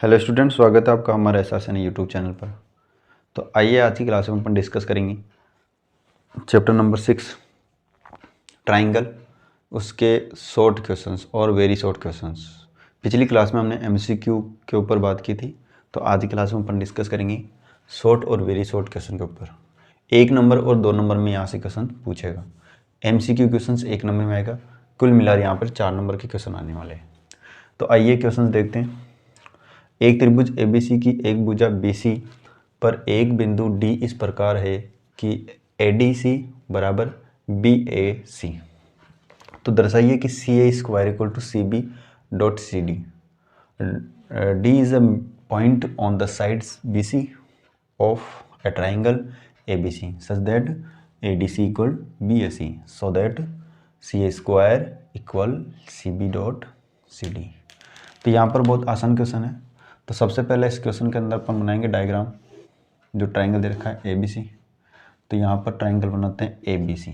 Hello student, स्वागत है आपका हमारे एसएसएन यूट्यूब चैनल पर। तो आइए आज की क्लास में अपन डिस्कस करेंगे चैप्टर नंबर 6 ट्राइंगल, उसके शॉर्ट क्वेश्चंस और वेरी शॉर्ट क्वेश्चंस। पिछली क्लास में हमने एमसीक्यू के ऊपर बात की थी, तो आज की क्लास में अपन डिस्कस करेंगे शॉर्ट और वेरी शॉर्ट क्वेश्चन के ऊपर। 1 नंबर और 2 नंबर में यहाँ से क्वेश्चन पूछेगा। एमसीक्यू क्वेश्चन 1 नंबर में आएगा, कुल मिलाकर यहाँ पर 4 नंबर के क्वेश्चन आने वाले हैं। तो आइए क्वेश्चन देखते हैं। एक त्रिभुज ABC की एक भुजा BC पर एक बिंदु D इस प्रकार है कि ADC बराबर BAC। तो दर्शाइए कि CA square equal to CB dot CD। D is a point on the sides BC of a triangle ABC such that ADC equal BAC so that CA square equal CB dot CD। तो यहाँ पर बहुत आसान question है। तो सबसे पहले इस क्वेश्चन के अंदर अपन बनाएंगे डायग्राम, जो ट्राइंगल दे रखा है ABC। तो यहाँ पर ट्राइंगल बनाते हैं ABC।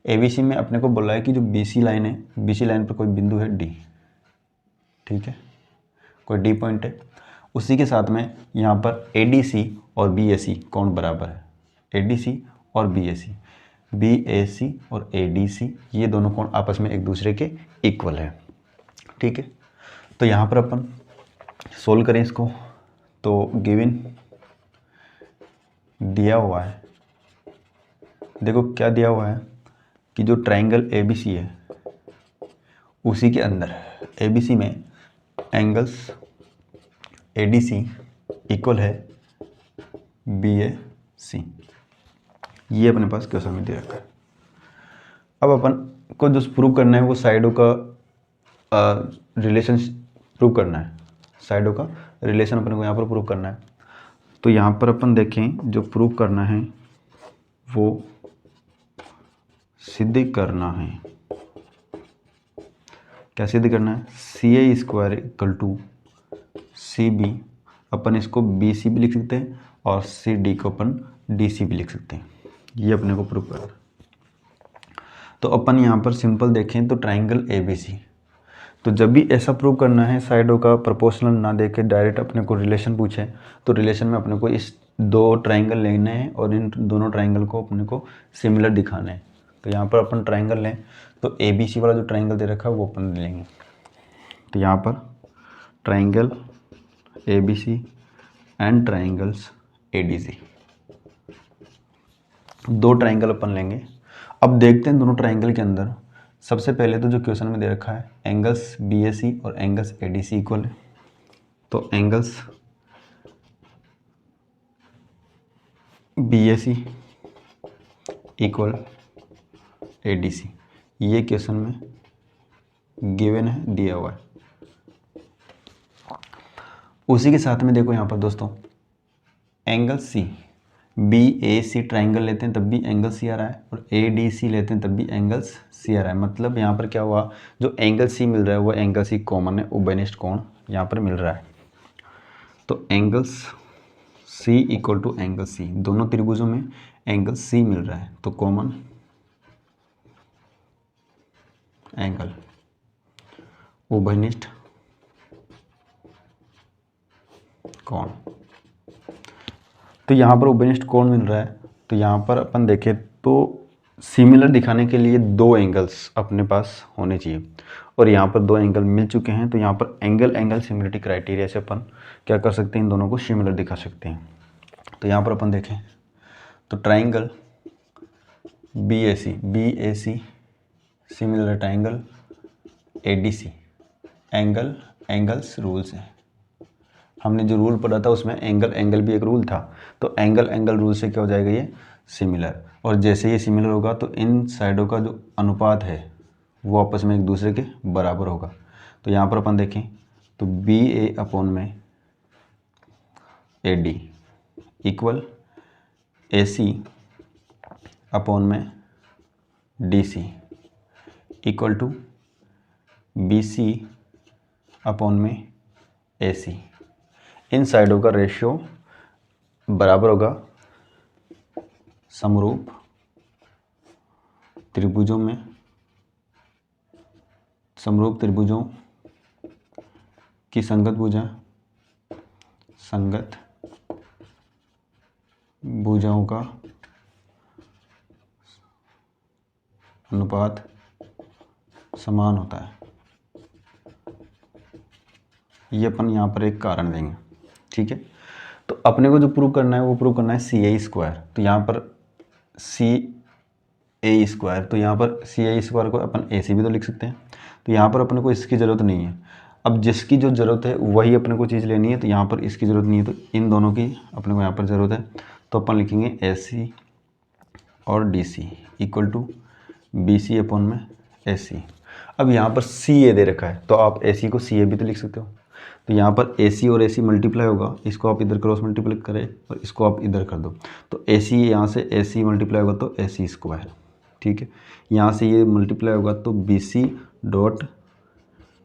ABC में अपने को बोला है कि जो BC लाइन है, BC लाइन पर कोई बिंदु है D, ठीक है, कोई D पॉइंट है। उसी के साथ में यहाँ पर ADC और BAC कोण बराबर है। ADC और BAC और ADC ये दोनों कोण आपस में एक दूसरे के इक्वल है, ठीक है। तो यहाँ पर अपन सोल्व करें इसको। तो गिवन दिया हुआ है, देखो क्या दिया हुआ है कि जो ट्राइंगल ABC है उसी के अंदर ABC में एंगल्स ADC इक्वल है BAC। ये अपने पास क्वेश्चन में दे रखा है। अब अपन को जो प्रूव करना है वो साइडों का रिलेशन प्रूव करना है। साइडों का रिलेशन अपन को यहाँ पर प्रूव करना है। तो यहाँ पर अपन देखें, जो प्रूव करना है वो सिद्ध करना है। क्या सिद्ध करना है? CA square equal to CB, अपन इसको BC भी लिख सकते हैं और CD को अपन DC भी लिख सकते हैं। ये अपने को प्रूव करना है। तो अपन यहाँ पर सिंपल देखें तो ट्राइंगल ABC, तो जब भी ऐसा प्रूव करना है साइडों का प्रोपोर्शनल ना देके डायरेक्ट अपने को रिलेशन पूछे, तो रिलेशन में अपने को इस 2 ट्राइंगल लेने हैं और इन दोनों ट्राइंगल को अपने को सिमिलर दिखाना है। तो यहाँ पर अपन ट्राइंगल लें तो ABC वाला जो ट्राइंगल दे रखा है वो अपन लेंगे। तो यहाँ पर triangle ABC and triangles ADC, 2 triangle अपन लेंगे। अब देखते हैं दोनों ट्राइंगल के अंदर सबसे पहले तो जो क्वेश्चन में दे रखा है एंगल्स BAC और एंगल्स ADC इक्वल है। तो एंगल्स BAC इक्वल ADC, ये क्वेश्चन में गिवन है, दिया हुआ है। उसी के साथ में देखो यहाँ पर दोस्तों एंगल BAC ट्राइंगल लेते हैं तब भी एंगल C आ रहा है और ADC लेते हैं तब भी एंगल्स C आ रहा है। मतलब यहाँ पर क्या हुआ, जो एंगल C मिल रहा है वो एंगल C कॉमन है, उभयनिष्ठ कोण यहाँ पर मिल रहा है। तो angles C equal to angle C, दोनों त्रिभुजों में एंगल C मिल रहा है तो कॉमन एंगल उभयनिष्ठ कोण। तो यहाँ पर उभयनिष्ठ कोण मिल रहा है। तो यहाँ पर अपन देखें तो सिमिलर दिखाने के लिए 2 एंगल्स अपने पास होने चाहिए और यहाँ पर 2 एंगल मिल चुके हैं। तो यहाँ पर एंगल सिमिलरिटी क्राइटेरिया से अपन क्या कर सकते हैं, इन दोनों को सिमिलर दिखा सकते हैं। तो यहाँ पर अपन देखें तो triangle BAC similar triangle ADC angles rules हैं। हमने जो रूल पढ़ा था उसमें एंगल भी एक रूल था। तो एंगल रूल से क्या हो जाएगा, ये सिमिलर। और जैसे ये सिमिलर होगा तो इन साइडों का जो अनुपात है वो आपस में एक दूसरे के बराबर होगा। तो यहाँ पर अपन देखें तो BA अपॉन में AD इक्वल AC अपॉन में DC equal to BC upon में AC। इन साइडों का रेशियो बराबर होगा समरूप त्रिभुजों की संगत भुजा संगत भुजाओं का अनुपात समान होता है। ये अपन यहाँ पर एक कारण देंगे, ठीक है। तो अपने को जो प्रूव करना है वो प्रूव करना है सी ए स्क्वायर। तो यहाँ पर सी ए स्क्वायर, तो यहाँ पर सी ए स्क्वायर को अपन ए सी भी तो लिख सकते हैं। तो यहाँ पर अपने को इसकी ज़रूरत नहीं है। अब जिसकी जो ज़रूरत है वही अपने को चीज़ लेनी है, तो यहाँ पर इसकी ज़रूरत नहीं है, तो इन दोनों की अपने को यहाँ पर ज़रूरत है। तो अपन लिखेंगे ए सी और D C equal to B C upon में ए सी। अब यहाँ पर सी ए दे रखा है, तो आप ए सी को सी ए भी तो लिख सकते हो। तो यहाँ पर ए सी और ए सी मल्टीप्लाई होगा, इसको आप इधर क्रॉस मल्टीप्लाई करें और इसको आप इधर कर दो, तो ए सी यहाँ से ए सी मल्टीप्लाई होगा तो ए सी स्क्वायर, ठीक है। यहाँ से ये मल्टीप्लाई होगा तो B C dot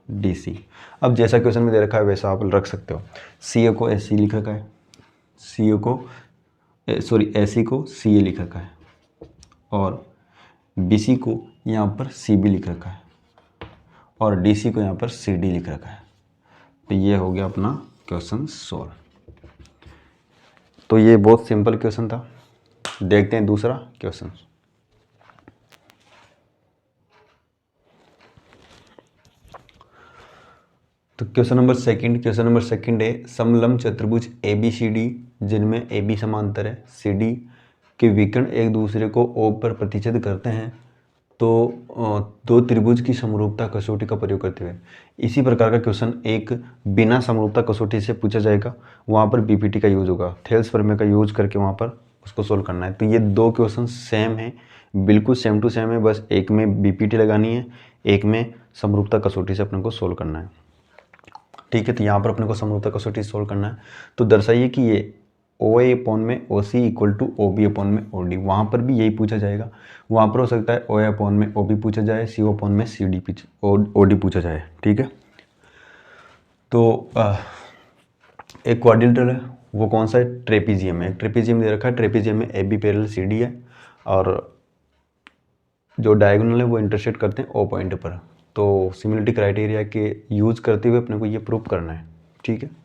D C. अब जैसा क्वेश्चन में दे रखा है वैसा आप रख सकते हो। सी ए को ए सी लिख रखा है, सी ए को सॉरी ए सी को सी ए लिख रखा है और बी सी को यहाँ पर सी बी लिख रखा है और डी सी को यहाँ पर सी डी लिख रखा है। तो ये हो गया अपना क्वेश्चन सॉल्व। तो ये बहुत सिंपल क्वेश्चन था। देखते हैं दूसरा क्वेश्चन। तो क्वेश्चन नंबर सेकंड है समलंब चतुर्भुज ए बी सी डी जिनमें ए बी समांतर है, सी डी के विकर्ण एक दूसरे को ओ पर प्रतिच्छेद करते हैं, तो दो त्रिभुज की समरूपता कसौटी का प्रयोग करते हुए। इसी प्रकार का क्वेश्चन एक बिना समरूपता कसौटी से पूछा जाएगा, वहाँ पर बीपीटी का यूज होगा, थेल्स प्रमेय का यूज करके वहाँ पर उसको सोल्व करना है। तो ये दो क्वेश्चन सेम है, बिल्कुल सेम टू सेम है, बस एक में बीपीटी लगानी है, एक में समरूपता कसौटी से अपने को सोल्व करना है, ठीक है। तो यहाँ पर अपने को समरूपता कसौटी सोल्व करना है। तो दर्शाइए कि ये ओ ए अपॉन में O C equal to O B upon में ओ डी, वहाँ पर भी यही पूछा जाएगा। वहाँ पर हो सकता है ओ ए अपॉन में ओ बी पूछा जाए, सी ओ अपॉन में सी डी ओ डी पूछा जाए, ठीक है। तो एक क्वाड्रिलेटरल है, वो कौन सा है? ट्रेपीजियम है। एक ट्रेपीजियम दे रखा है, ट्रेपीजियम में A B parallel C D है और जो डायगोनल है वो इंटरसेक्ट करते हैं ओ पॉइंट पर। तो सिमिलरिटी क्राइटेरिया के यूज करते हुए अपने को ये प्रूव करना है, ठीक है।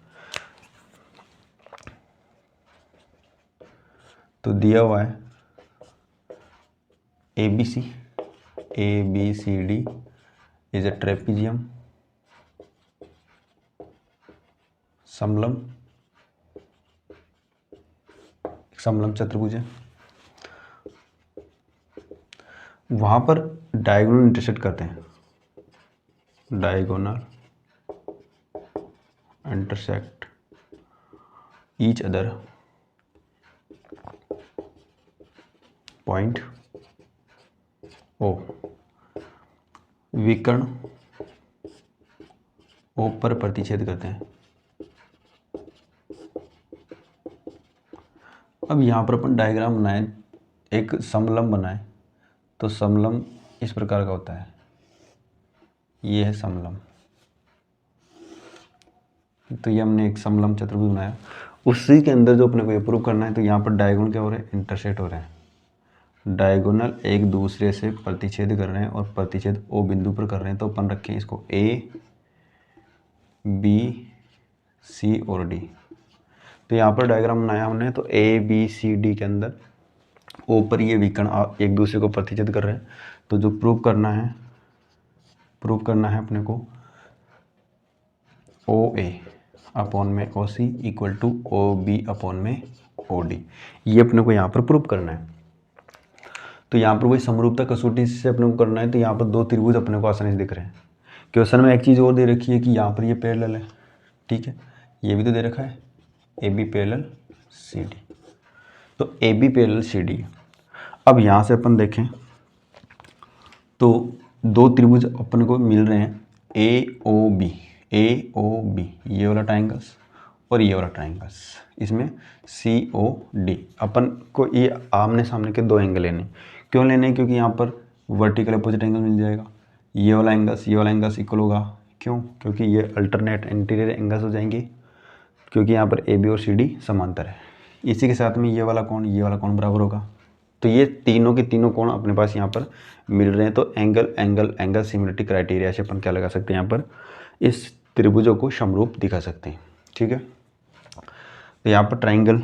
तो दिया हुआ है A B C D is a trapezium समलंब चतुर्भुज है। वहाँ पर डायगोनल इंटरसेक्ट करते हैं, diagonal intersect each other point O, विकर्ण ओ पर प्रतिच्छेद करते हैं। अब यहाँ पर अपन डायग्राम बनाए, एक समलंब बनाए, तो समलंब इस प्रकार का होता है, ये है समलंब। तो ये हमने एक समलंब चतुर्भुज बनाया, उसी के अंदर जो अपने को ये प्रूव करना है। तो यहाँ पर डायगोनल क्या हो रहे हैं? इंटरसेक्ट हो रहे हैं, डायगोनल एक दूसरे से प्रतिच्छेद कर रहे हैं और प्रतिच्छेद ओ बिंदु पर कर रहे हैं। तो अपन रखें इसको ए बी सी और डी। तो यहाँ पर डायग्राम बनाया हमने, तो ए बी सी डी के अंदर ओ पर ये विकर्ण एक दूसरे को प्रतिच्छेद कर रहे हैं। तो जो प्रूव करना है अपने को ओ ए अपॉन में O C equal to O B upon में ओ डी, ये अपने को यहाँ पर प्रूव करना है। तो यहाँ पर वही समरूपता कसौटी से अपने को करना है। तो यहाँ पर दो त्रिभुज अपने को आसानी से दिख रहे हैं। क्वेश्चन में एक चीज़ और दे रखी है कि यहाँ पर ये पैरेलल है, ठीक है, ये भी तो दे रखा है A B parallel C D. तो A B parallel C D. अब यहाँ से अपन देखें तो दो त्रिभुज अपन को मिल रहे हैं ए ओ बी, ये वाला ट्राइंगल्स और ये वाला ट्राइंगल्स, इसमें सी ओ डी। अपन को ये आमने सामने के दो एंगल लेने, क्यों लेने? क्योंकि यहाँ पर वर्टिकल अपोजिट एंगल मिल जाएगा, ये वाला एंगल्स इक्वल होगा। क्यों? क्योंकि ये अल्टरनेट इंटीरियर एंगल्स हो जाएंगे, क्योंकि यहाँ पर ए बी और सी डी समांतर है। इसी के साथ में ये वाला कोण बराबर होगा। तो ये तीनों के तीनों कोण अपने पास यहाँ पर मिल रहे हैं। तो एंगल सिमिलरिटी क्राइटेरिया से अपन क्या लगा सकते हैं? यहाँ पर इस त्रिभुजों को समरूप दिखा सकते हैं, ठीक है। तो यहाँ पर triangle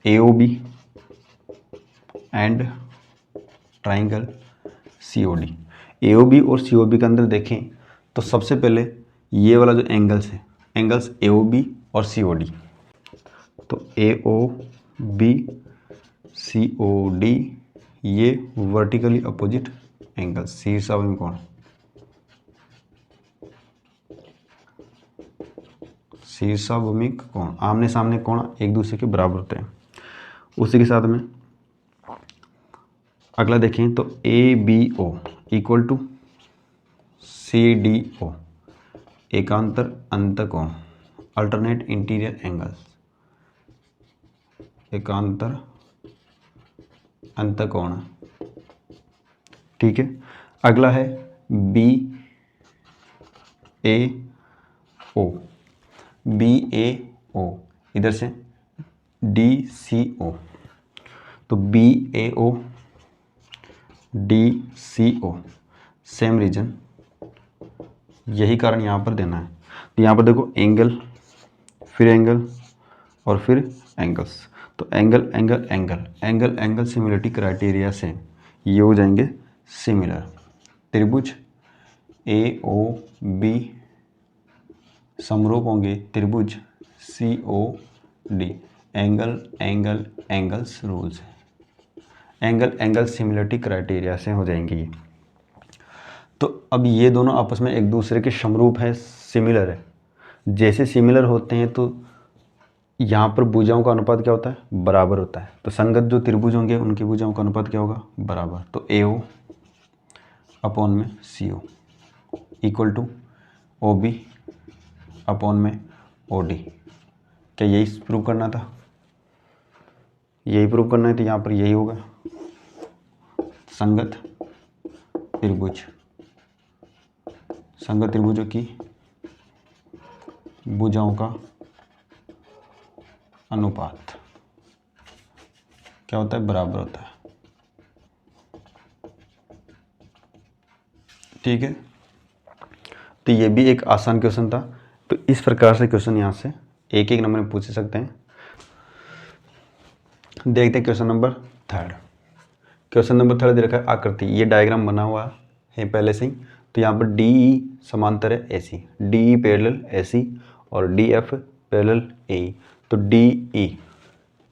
AOB and triangle COD। AOB और COB के अंदर देखें तो सबसे पहले ये वाला जो एंगल्स है, एंगल्स AOB और COD, तो AOB COD ये वर्टिकली अपोजिट एंगल्स, शीर्षाभिमुख कोण, शीर्षाभिमुख कोण, आमने सामने कोण एक दूसरे के बराबर होते हैं। उसी के साथ में अगला देखें तो ABO इक्वल टू CDO, एकांतर अंतकोण, अल्टरनेट इंटीरियर एंगल्स, एकांतर अंतकोण। ठीक है, अगला है BAO, इधर से DCO, तो BAO DCO सेम रीजन, यही कारण यहाँ पर देना है। तो यहाँ पर देखो एंगल, फिर एंगल और फिर एंगल्स, तो angle angle angle angle angle similarity criteria से ये हो जाएंगे सिमिलर। त्रिभुज AOB समरूप होंगे त्रिभुज COD, angle angle angles rules, angle angle similarity criteria से हो जाएंगे ये। तो अब ये दोनों आपस में एक दूसरे के समरूप है, सिमिलर है। जैसे सिमिलर होते हैं तो यहाँ पर भुजाओं का अनुपात क्या होता है, बराबर होता है। तो संगत जो त्रिभुज होंगे उनकी भुजाओं का अनुपात क्या होगा, बराबर। तो AO अपॉन में CO equal to OB upon में OD। क्या यही प्रूव करना था, यही प्रूव करना है, तो यहाँ पर यही होगा। संगत त्रिभुज, संगत त्रिभुजों की भुजाओं का अनुपात क्या होता है, बराबर होता है। ठीक है, तो ये भी एक आसान क्वेश्चन था। तो इस प्रकार से क्वेश्चन यहाँ से एक एक नंबर में पूछ सकते हैं। देखते हैं क्वेश्चन नंबर 3। क्वेश्चन नंबर 3 दे रखा है आकृति, ये डायग्राम बना हुआ है पहले से ही। तो यहाँ पर DE समांतर है AC, DE पैरेलल AC और DF पैरेलल AE। तो DE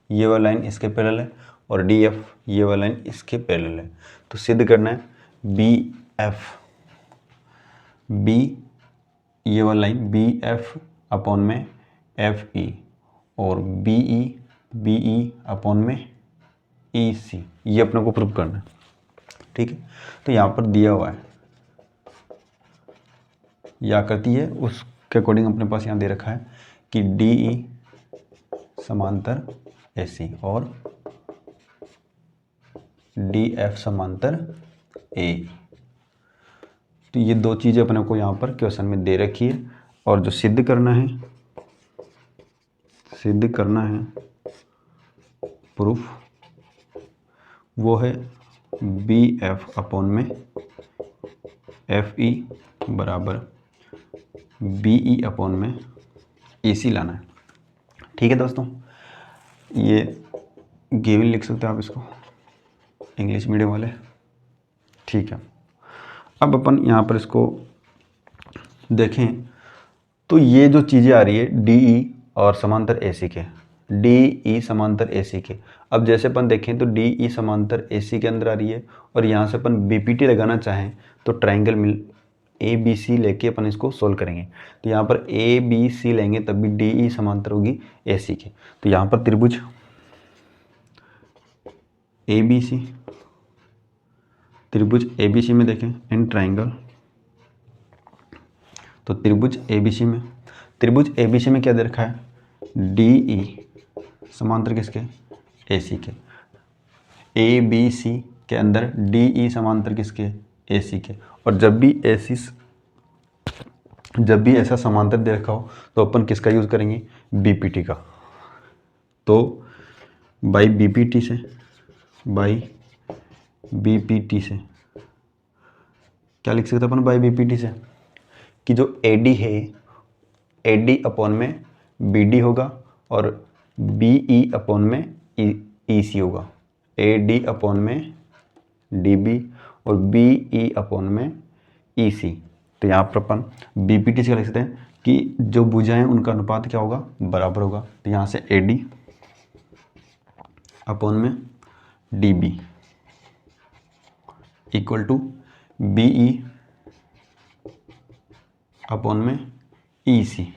ये वाला लाइन इसके पैरेलल है और DF ये वाला लाइन इसके पैरेलल है। तो सिद्ध करना है B ये वाला लाइन BF अपॉन में FE और BE अपॉन में EC, ये अपने को प्रूव करना है। ठीक है, तो यहाँ पर दिया हुआ है, यह आकृति है, उसके अकॉर्डिंग अपने पास यहाँ दे रखा है कि DE समांतर AC और DF समांतर AE। तो ये दो चीज़ें अपने को यहाँ पर क्वेश्चन में दे रखी है, और जो सिद्ध करना है, प्रूफ, वो है BF अपॉन में FE बराबर BE अपॉन में AC लाना है। ठीक है दोस्तों, ये गिवन लिख सकते हो आप इसको, इंग्लिश मीडियम वाले। ठीक है, अब अपन यहाँ पर इसको देखें तो ये जो चीज़ें आ रही है DE और समांतर AC के, DE समांतर AC के। अब जैसे अपन देखें तो DE समांतर AC के अंदर आ रही है, और यहाँ से अपन BPT लगाना चाहें तो ट्राइंगल मिल ABC लेके अपन इसको सोल्व करेंगे। तो यहाँ पर ABC लेंगे तब भी DE समांतर होगी AC के। तो यहाँ पर त्रिभुज ABC, त्रिभुज ABC में देखें इन ट्राइंगल, तो त्रिभुज ABC में क्या दे रखा है, DE समांतर किसके, AC के। ABC के अंदर DE समांतर किसके, AC के। और जब भी ऐसा समांतर दे रखा हो तो अपन किसका यूज़ करेंगे, BPT का। तो बाई BPT से क्या लिख सकते हैं अपन, बाई BPT से कि जो AD है, AD अपॉन में BD होगा, और बी ई अपॉन में ई सी होगा, ए डी अपॉन में डी बी और बी ई अपॉन में ई सी। तो यहाँ पर अपन बी पी टी से लिख सकते हैं कि जो भुजाएं उनका अनुपात क्या होगा, बराबर होगा। तो यहाँ से ए डी अपॉन में D B equal to B E upon में ई सी।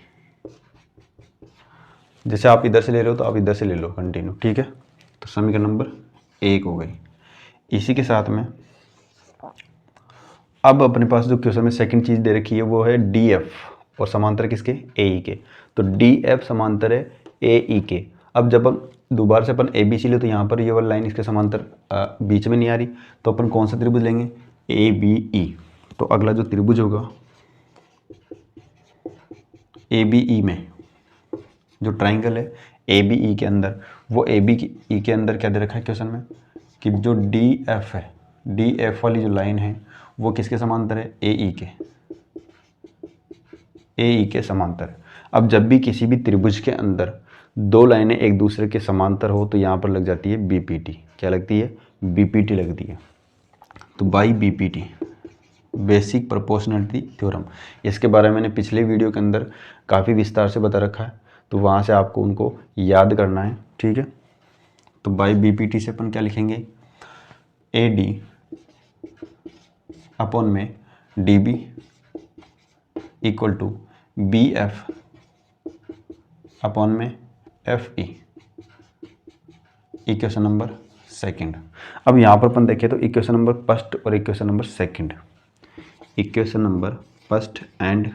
जैसे आप इधर से ले रहे हो तो आप इधर से ले लो कंटिन्यू, ठीक है। तो समीकरण नंबर 1 हो गई। इसी के साथ में अब अपने पास जो क्वेश्चन में सेकंड चीज़ दे रखी है वो है डी एफ और समांतर किसके, ए ई के। तो डी एफ समांतर है ए ई के। अब जब हम दोबारा से अपन ए बी सी ले तो यहाँ पर ये वाली लाइन इसके समांतर बीच में नहीं आ रही, तो अपन कौन सा त्रिभुज लेंगे, ए बी ई। तो अगला जो त्रिभुज होगा ए बी ई में, जो ट्राइंगल है ए बी ई के अंदर, वो ए बी ई के अंदर क्या दे रखा है क्वेश्चन में कि जो डी एफ है, डी एफ वाली जो लाइन है वो किसके समांतर है, ए ई के, ए ई के समांतर। अब जब भी किसी भी त्रिभुज के अंदर दो लाइनें एक दूसरे के समांतर हो तो यहाँ पर लग जाती है बी पी टी। क्या लगती है, बी पी टी लगती है। तो by B P T, basic proportionality theorem, इसके बारे में मैंने पिछले वीडियो के अंदर काफ़ी विस्तार से बता रखा है, तो वहाँ से आपको उनको याद करना है, ठीक है। तो बाई बी पी टी से अपन क्या लिखेंगे, ए डी अपॉन में D B equal to B F upon में F E, equation number second. अब यहाँ पर अपन देखें तो इक्वेशन नंबर फर्स्ट और equation number second, equation number first and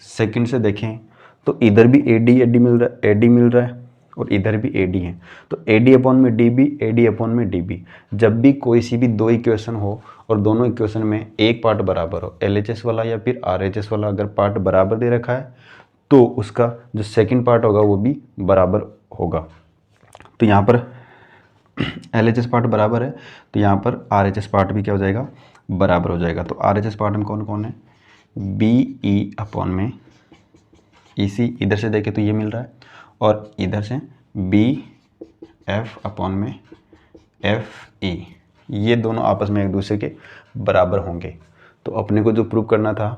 second से देखें तो इधर भी ए डी मिल रहा है, ए डी मिल रहा है और इधर भी ए डी है। तो ए डी अपॉन में D B, A D upon में डी बी। जब भी कोई सी भी दो इक्वेशन हो और दोनों इक्वेशन में एक पार्ट बराबर हो, एल एच एस वाला या फिर आर एच एस वाला अगर पार्ट बराबर दे रखा है तो उसका जो सेकंड पार्ट होगा वो भी बराबर होगा। तो यहाँ पर एल एच एस पार्ट बराबर है तो यहाँ पर आर एच एस पार्ट भी क्या हो जाएगा, बराबर हो जाएगा। तो आर एच एस पार्ट में कौन कौन है, बी ई अपॉन में ई सी, इधर से देखें तो ये मिल रहा है, और इधर से बी एफ अपॉन में एफ ई, ये दोनों आपस में एक दूसरे के बराबर होंगे। तो अपने को जो प्रूव करना था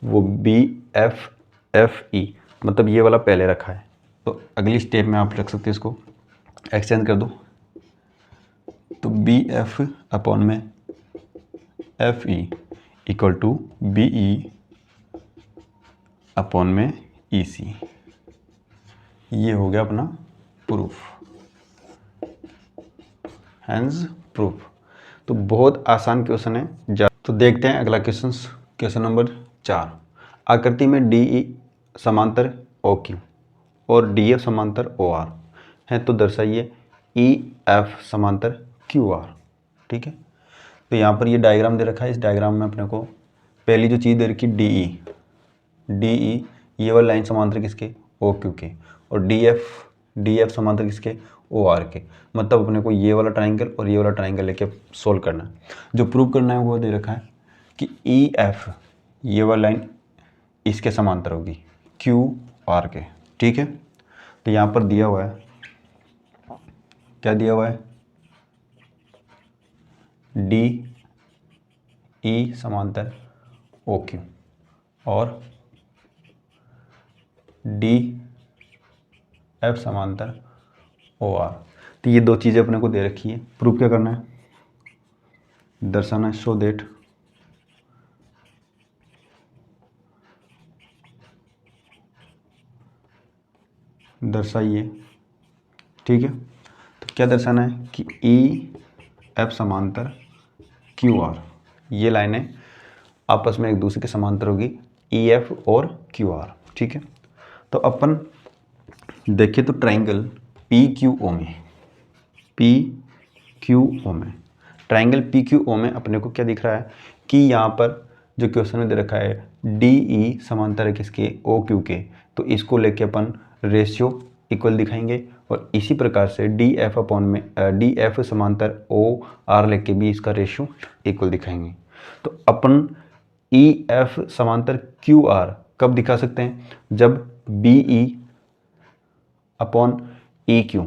वो बी एफ एफ ई, मतलब ये वाला पहले रखा है। तो अगली स्टेप में आप रख सकते हैं, इसको एक्सचेंज कर दो। तो बी एफ अपॉन में F E equal to B E upon में ई सी, ये हो गया अपना प्रूफ, हैंस प्रूफ। तो बहुत आसान क्वेश्चन है। तो देखते हैं अगला क्वेश्चन, क्वेश्चन नंबर 4। आकृति में डी ई समांतर ओ क्यू और डी एफ समांतर ओ आर है, तो दर्शाइए ई एफ समांतर क्यू आर, ठीक है। तो यहाँ पर ये डायग्राम दे रखा है। इस डायग्राम में अपने को पहली जो चीज़ दे रखी डी ई, ये वाली लाइन समांतर किसके, ओ क्यू के, और डी एफ समांतर किसके, ओ आर के। मतलब अपने को ये वाला ट्राइंगल और ये वाला ट्राइंगल लेके सोल्व करना है। जो प्रूव करना है वो दे रखा है कि ई एफ, ये वाली लाइन इसके समांतर होगी क्यू आर के, ठीक है। तो यहाँ पर दिया हुआ है, क्या दिया हुआ है, डी ई समांतर ओ क्यू और डी एफ समांतर ओ आर। तो ये दो चीज़ें अपने को दे रखी है। प्रूफ क्या करना है, दर्शाना है, शो देट दर्शाइए, ठीक है। तो क्या दर्शाना है कि ई एफ समांतर क्यू आर, ये लाइनें आपस में एक दूसरे के समांतर होगी, ई एफ और क्यू आर, ठीक है। तो अपन देखिए तो ट्राइंगल पी क्यू ओ में, ट्राइंगल पी क्यू ओ में अपने को क्या दिख रहा है कि यहाँ पर जो क्वेश्चन में दे रखा है डी ई समांतर है किसके, ओ क्यू के। तो इसको लेके अपन रेशियो इक्वल दिखाएंगे, और इसी प्रकार से डी एफ अपॉन में डी एफ समांतर ओ आर लेके भी इसका रेशियो इक्वल दिखाएंगे। तो अपन ई एफ समांतर क्यू आर कब दिखा सकते हैं, जब B E upon E Q,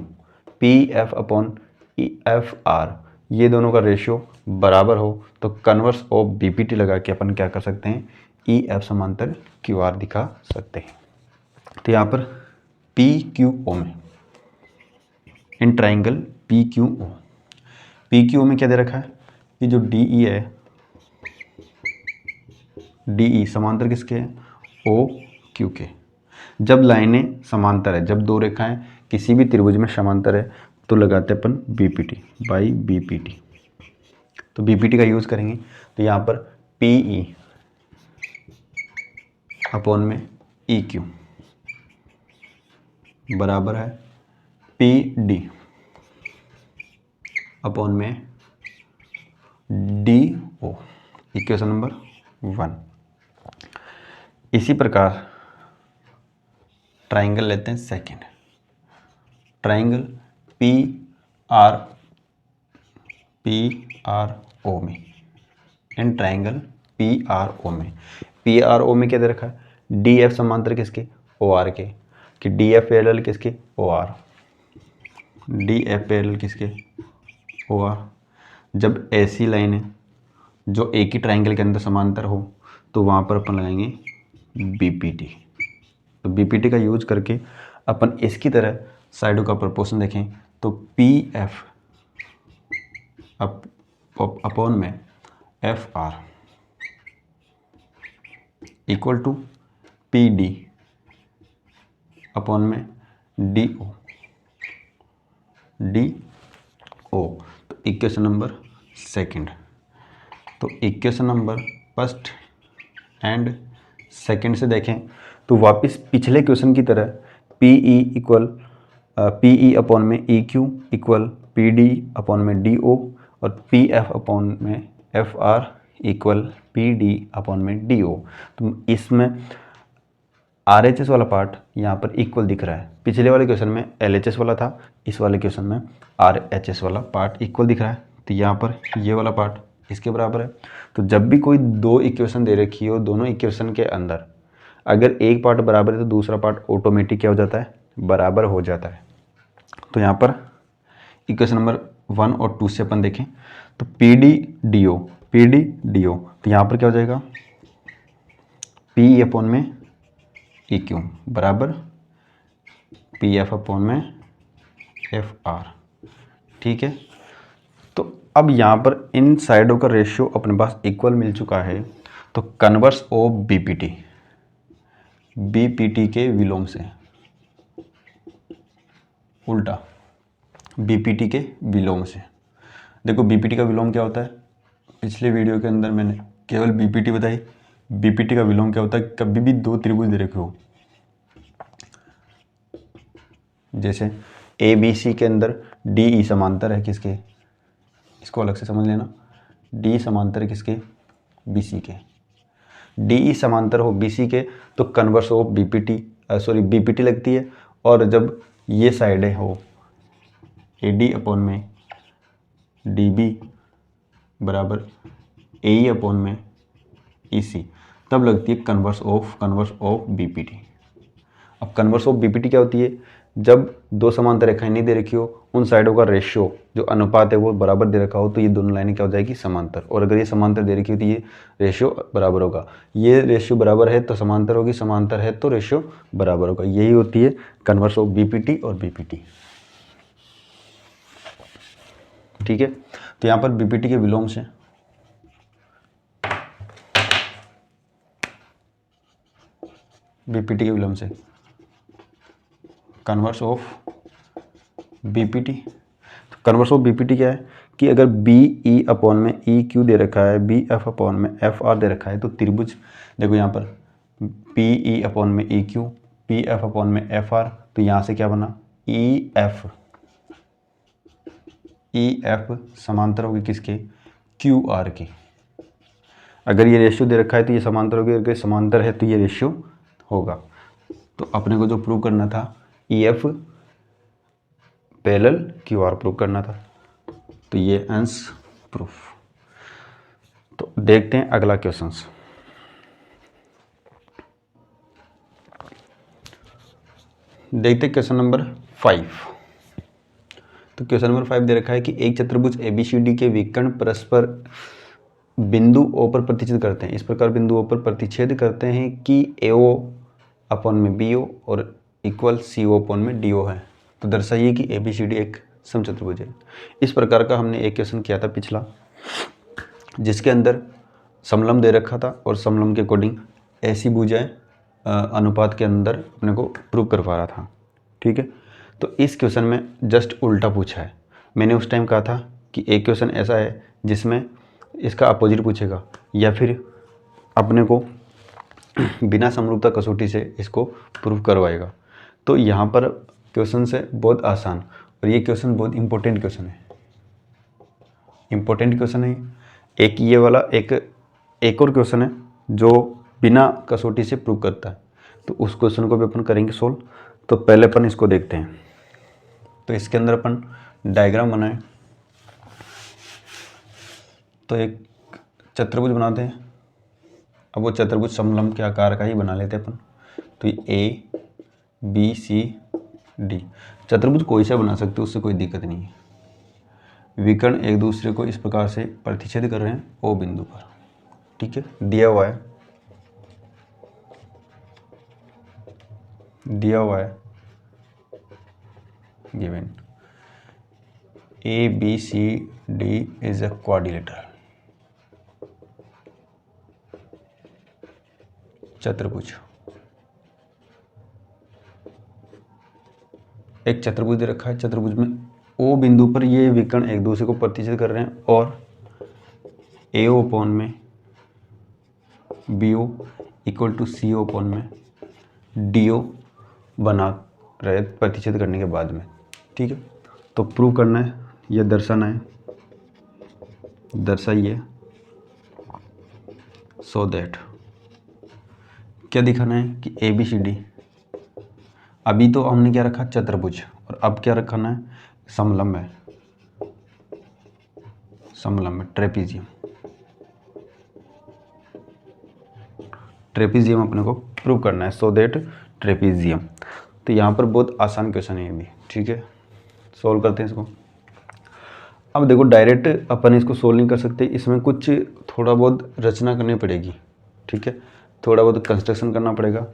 P F upon F R, ये दोनों का रेशियो बराबर हो तो कन्वर्स ऑफ बीपीटी लगा के अपन क्या कर सकते हैं, ई एफ समांतर क्यू आर दिखा सकते हैं। तो यहाँ पर पी क्यू ओ में, इन triangle P Q O, P Q O में क्या दे रखा है कि जो डी ई है, डी ई समांतर किसके है, ओ क्यू के। जब लाइनें समांतर है, जब दो रेखाएं किसी भी त्रिभुज में समांतर है तो लगाते हैं अपन बीपीटी बाई बीपीटी। तो बीपीटी का यूज़ करेंगे तो यहाँ पर पीई अपॉन में ई क्यू बराबर है पी डी अपॉन में डी ओ, इक्वेशन नंबर 1। इसी प्रकार ट्राइंगल लेते हैं second, triangle P R O में, इन ट्राइंगल पी आर ओ में क्या दे रखा है, डी एफ समांतर किसके, ओ आर के, कि डी एफ पैरेलल किसके, O R, D F parallel किसके, ओ आर। जब ऐसी लाइन है जो एक ही ट्राइंगल के अंदर समांतर हो तो वहाँ पर अपन लगाएंगे बीपीटी। तो बीपीटी का यूज करके अपन इसकी तरह साइडों का प्रोपोर्शन देखें तो पी एफ अपॉन में F R equal to P D upon में डी ओ। तो इक्वेशन नंबर सेकंड, तो equation number first and second से देखें तो वापस पिछले क्वेश्चन की तरह P E equal P E upon में E Q equal P D upon में डी ओ और पी एफ अपॉन में F R equal P D upon में डी ओ। तो इसमें आर एच एस वाला पार्ट यहाँ पर इक्वल दिख रहा है, पिछले वाले क्वेश्चन में एल एच एस वाला था, इस वाले क्वेश्चन में आर एच एस वाला पार्ट इक्वल दिख रहा है। तो यहाँ पर ये वाला पार्ट इसके बराबर है। तो जब भी कोई दो इक्वेशन दे रखी हो, दोनों इक्वेशन के अंदर अगर एक पार्ट बराबर है तो दूसरा पार्ट ऑटोमेटिक क्या हो जाता है, बराबर हो जाता है। तो यहाँ पर इक्वेशन नंबर 1 और 2 से अपन देखें तो पी डी डी ओ, तो यहाँ पर क्या हो जाएगा, पी अपॉन में ई क्यू बराबर पी एफ अपॉन में एफ आर। ठीक है, तो अब यहाँ पर इन साइडों का रेशियो अपने पास इक्वल मिल चुका है। तो कन्वर्स ऑफ बीपीटी के विलोम से, उल्टा बीपीटी के विलोम से। देखो बीपीटी का विलोम क्या होता है, पिछले वीडियो के अंदर मैंने केवल बीपीटी बताई। बीपीटी का विलोम क्या होता है, कभी भी दो त्रिभुज दे रखे हो, जैसे ए बी सी के अंदर डी ई समांतर है किसके, इसको अलग से समझ लेना, डी समांतर है किसके, बी सी के। डी ई समांतर हो बी सी के तो कन्वर्स ऑफ बीपीटी लगती है। और जब ये साइडें हो ए डी अपॉन में डी बी बराबर ए ई अपॉन में ई सी, तब लगती है कन्वर्स ऑफ बीपीटी। अब कन्वर्स ऑफ बीपीटी क्या होती है, जब दो समांतर रेखाएं नहीं दे रखी हो, उन साइडों का रेशियो जो अनुपात है वो बराबर दे रखा हो तो ये दोनों लाइनें क्या हो जाएगी, समांतर। और अगर ये समांतर दे रखी हो तो ये रेशियो बराबर होगा। ये रेशियो बराबर है तो समांतर होगी, समांतर है तो रेशियो बराबर होगा। यही होती है कन्वर्स ऑफ बीपीटी और बीपीटी। ठीक है, तो यहाँ पर बीपीटी के विलोम से कन्वर्स ऑफ बीपीटी। तो कन्वर्स ऑफ बीपीटी क्या है कि अगर बी ई अपॉन में ई क्यू दे रखा है, बी एफ अपॉन में एफ आर दे रखा है, तो त्रिभुज देखो यहाँ पर पी ई अपॉन में E Q, P F upon में एफ आर, तो यहाँ से क्या बना, ई एफ समांतर होगी किसके, क्यू आर की। अगर ये रेशियो दे रखा है तो ये समांतर होगी, अगर समांतर है तो ये रेशियो होगा। तो अपने को जो प्रूव करना था E F parallel Q R prove करना था, तो ये आंस प्रूफ। तो देखते हैं अगला क्वेश्चन। देखते क्वेश्चन नंबर 5। तो क्वेश्चन नंबर 5 दे रखा है कि एक चतुर्भुज ABCD के विकर्ण परस्पर बिंदु O पर प्रतिच्छेद करते हैं। इस प्रकार बिंदु O पर प्रतिच्छेद करते हैं कि AO अपॉन में BO और इक्वल CO अपॉन में DO है। तो दर्शाइए कि ABCD एक समचतुर्भुज है। इस प्रकार का हमने एक क्वेश्चन किया था पिछला, जिसके अंदर समलंब दे रखा था और समलंब के अकॉर्डिंग ऐसी भुजाएं अनुपात के अंदर अपने को प्रूव करवा रहा था। ठीक है, तो इस क्वेश्चन में जस्ट उल्टा पूछा है। मैंने उस टाइम कहा था कि एक क्वेश्चन ऐसा है जिसमें इसका अपोजिट पूछेगा या फिर अपने को बिना समरूपता कसौटी से इसको प्रूव करवाएगा। तो यहाँ पर क्वेश्चन से बहुत आसान, और ये क्वेश्चन बहुत इंपॉर्टेंट क्वेश्चन है, इंपॉर्टेंट क्वेश्चन है। एक ये वाला एक और क्वेश्चन है जो बिना कसौटी से प्रूव करता है, तो उस क्वेश्चन को भी अपन करेंगे सोल्व। तो पहले अपन इसको देखते हैं। तो इसके अंदर अपन डायग्राम बनाएं। तो एक चतुर्भुज बनाते हैं। अब वो चतुर्भुज समलंब के आकार का ही बना लेते हैं अपन। तो ये ABCD चतुर्भुज कोई सा बना सकते हो, उससे कोई दिक्कत नहीं है। विकर्ण एक दूसरे को इस प्रकार से प्रतिच्छेद कर रहे हैं O बिंदु पर। ठीक है, दिया हुआ है given ABCD is a quadrilateral चतुर्भुज। एक चतुर्भुज दे रखा है, चतुर्भुज में O बिंदु पर ये विकर्ण एक दूसरे को प्रतिच्छेद कर रहे हैं और AO अपॉन में BO equal to CO upon में DO बना रहे प्रतिच्छेद करने के बाद में। ठीक है, तो प्रूव करना है, यह दर्शाना है, दर्शाइए। सो दैट क्या दिखाना है कि ABCD, अभी तो हमने क्या रखा चतुर्भुज, और अब क्या रखना है समलंब है, समलंब है ट्रेपीजियम। ट्रेपीजियम अपने को प्रूव करना है, सो दैट ट्रेपीजियम। तो यहाँ पर बहुत आसान क्वेश्चन है ये भी। ठीक है, सोल्व करते हैं इसको। अब देखो डायरेक्ट अपन इसको सोल्व नहीं कर सकते, इसमें कुछ थोड़ा बहुत रचना करनी पड़ेगी। ठीक है, थोड़ा बहुत कंस्ट्रक्शन करना पड़ेगा,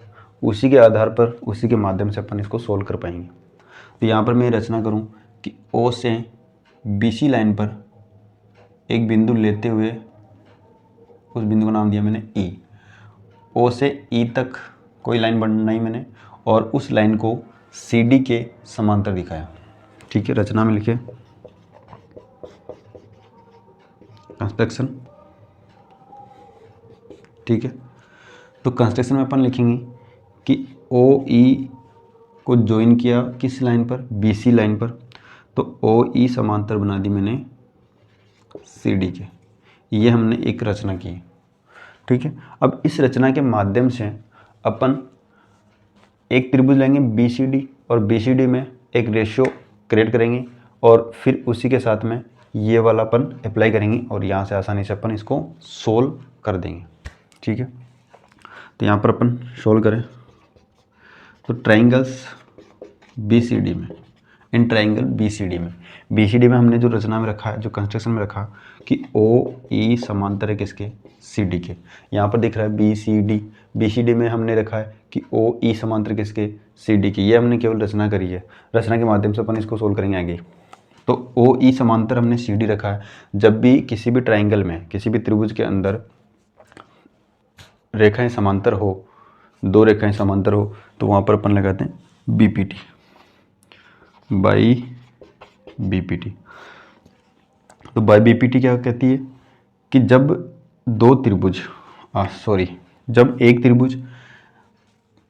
उसी के आधार पर, उसी के माध्यम से अपन इसको सोल्व कर पाएंगे। तो यहाँ पर मैं रचना करूँ कि O से BC लाइन पर एक बिंदु लेते हुए, उस बिंदु का नाम दिया मैंने E। O से E तक कोई लाइन बनाई मैंने और उस लाइन को CD के समांतर दिखाया। ठीक है, रचना में लिखे कंस्ट्रक्शन। ठीक है, तो कंस्ट्रक्शन में अपन लिखेंगे कि OE को ज्वाइन किया किस लाइन पर, BC लाइन पर। तो OE समांतर बना दी मैंने CD के। ये हमने एक रचना की। ठीक है, अब इस रचना के माध्यम से अपन एक त्रिभुज लेंगे BCD और BCD में एक रेशियो क्रिएट करेंगे और फिर उसी के साथ में ये वाला अपन अप्लाई करेंगे और यहाँ से आसानी से अपन इसको सोल्व कर देंगे। ठीक है, तो यहाँ पर अपन सोल्व करें तो ट्राइंगल्स BCD में, इन ट्राइंगल BCD में हमने जो रचना में रखा है, जो कंस्ट्रक्शन में रखा कि OE समांतर है किसके, CD के। यहाँ पर दिख रहा है BCD में हमने रखा है कि OE समांतर किसके, CD के। ये हमने केवल रचना करी है, रचना के माध्यम से अपन इसको सोल्व करेंगे आगे। तो OE समांतर हमने CD रखा है। जब भी किसी भी ट्राइंगल में, किसी भी त्रिभुज के अंदर रेखाएं समांतर हो, दो रेखाएं समांतर हो, तो वहाँ पर अपन लगाते हैं BPT, बाई BPT। तो बाई BPT क्या कहती है कि जब दो त्रिभुज जब एक त्रिभुज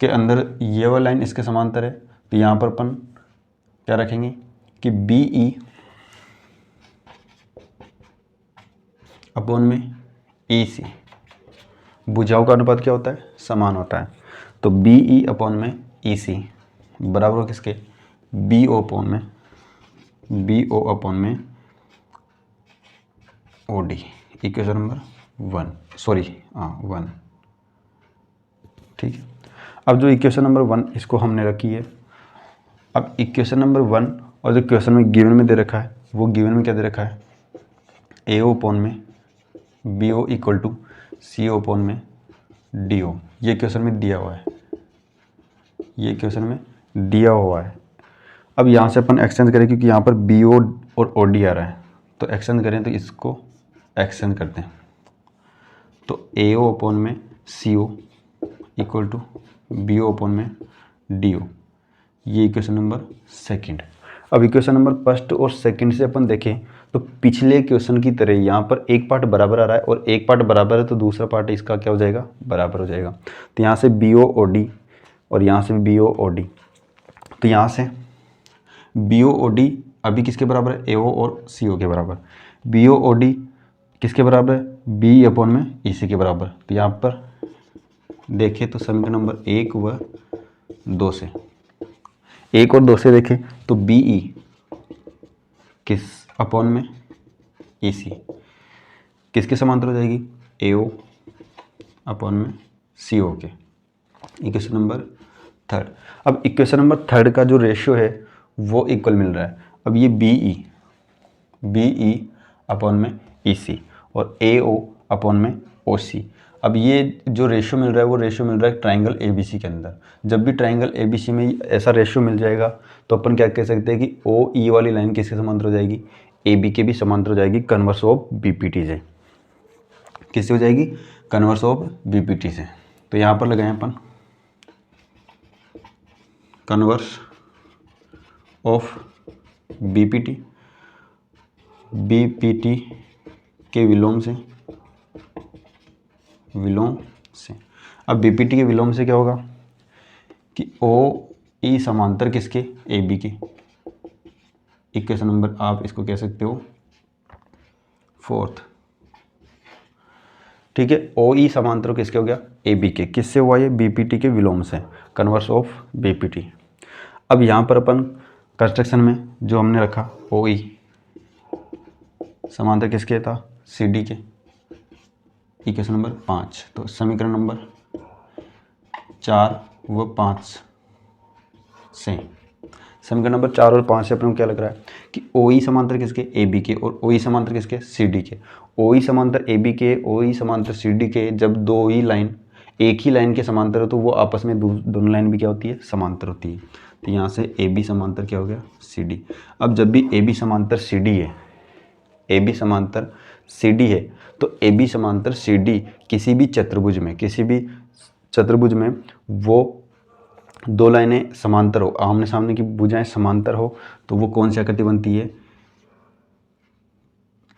के अंदर ये वाला लाइन इसके समांतर है, तो यहाँ पर अपन क्या रखेंगे कि BE अपॉन में EC, भुजाओं का अनुपात क्या होता है, समान होता है। तो BE अपॉन में EC बराबर हो किसके, BO अपॉन में OD। Equation number 1। ठीक है, अब जो इक्वेशन नंबर 1 इसको हमने रखी है, अब इक्वेशन नंबर 1 और जो क्वेश्चन में गिवन में दे रखा है वो गिवन में क्या दे रखा है, ए ओ अपॉन में B O equal to C O upon में डी ओ, ये क्वेश्चन में दिया हुआ है, ये क्वेश्चन में दिया हुआ है। अब यहाँ से अपन एक्सचेंज करें क्योंकि यहाँ पर बी ओ और ओ डी आ रहा है, तो एक्सचेंज करें तो इसको एक्सचेंज करते हैं। तो ए ओ अपॉन में C O equal to B O upon में डी ओ, ये इक्वेशन नंबर सेकंड। अब इक्वेशन नंबर फर्स्ट और सेकंड से अपन देखें तो पिछले क्वेश्चन की तरह यहाँ पर एक पार्ट बराबर आ रहा है और एक पार्ट बराबर है तो दूसरा पार्ट इसका क्या हो जाएगा, बराबर हो जाएगा। तो यहाँ से बी ओ ओ डी और यहाँ से बी ओ ओ डी, तो यहाँ से बी ओ ओ डी अभी किसके बराबर है, ए ओ और सी ओ के बराबर। बी ओ ओ डी किसके बराबर है, बी अपॉन में ई सी के बराबर। तो यहाँ पर देखें तो समीकरण नंबर 1 व 2 से, 1 और 2 से देखें तो बी ई किस अपॉन में ई सी किसके समांतर हो जाएगी, ए ओ अपॉन में सी ओ के, इक्वेशन नंबर थर्ड। अब इक्वेशन नंबर थर्ड का जो रेशियो है वो इक्वल मिल रहा है। अब ये बी ई अपॉन में ई सी और ए ओ अपॉन में ओ सी। अब ये जो रेशियो मिल रहा है वो रेशियो मिल रहा है ट्राइंगल ए बी सी के अंदर। जब भी ट्राइंगल ए बी सी में ऐसा रेशियो मिल जाएगा तो अपन क्या कह सकते हैं कि ओ ई वाली लाइन किसके समांतर हो जाएगी, ए बी के भी समांतर हो जाएगी, converse of B P T से। किससे हो जाएगी, converse of B P T से। तो यहाँ पर लगाएं अपन converse of B P T के विलोम से अब बी पी टी के विलोम से क्या होगा कि ओ ई समांतर किसके, ए बी के। इक्वेशन नंबर आप इसको कह सकते हो फोर्थ, ठीक है। ओ ई समांतर किसके हो गया, ए बी के। किससे हुआ ये, बी पी टी के विलोम से, converse of B P T. अब यहाँ पर अपन कंस्ट्रक्शन में जो हमने रखा ओ ई समांतर किसके था, सी डी के, इक्वेशन नंबर 5। तो समीकरण नंबर 4 व 5 से, समीकरण नंबर 4 और 5 से अपने को क्या लग रहा है कि ओ ई समांतर किसके, ए बी के, और ओ ई समांतर किसके, सी डी के। ओ ई समांतर ए बी के, ओ ई समांतर सी डी के, जब दो ही लाइन एक ही लाइन के समांतर हो तो वो आपस में दोनों लाइन भी क्या होती है, समांतर होती है। तो यहाँ से ए बी समांतर क्या हो गया, सी डी। अब जब भी ए बी समांतर सी डी है, ए बी समांतर सी डी है, तो ए बी समांतर सी डी किसी भी चतुर्भुज में वो दो लाइनें समांतर हो, आमने सामने की भुजाएं समांतर हो, तो वो कौन सी आकृति बनती है,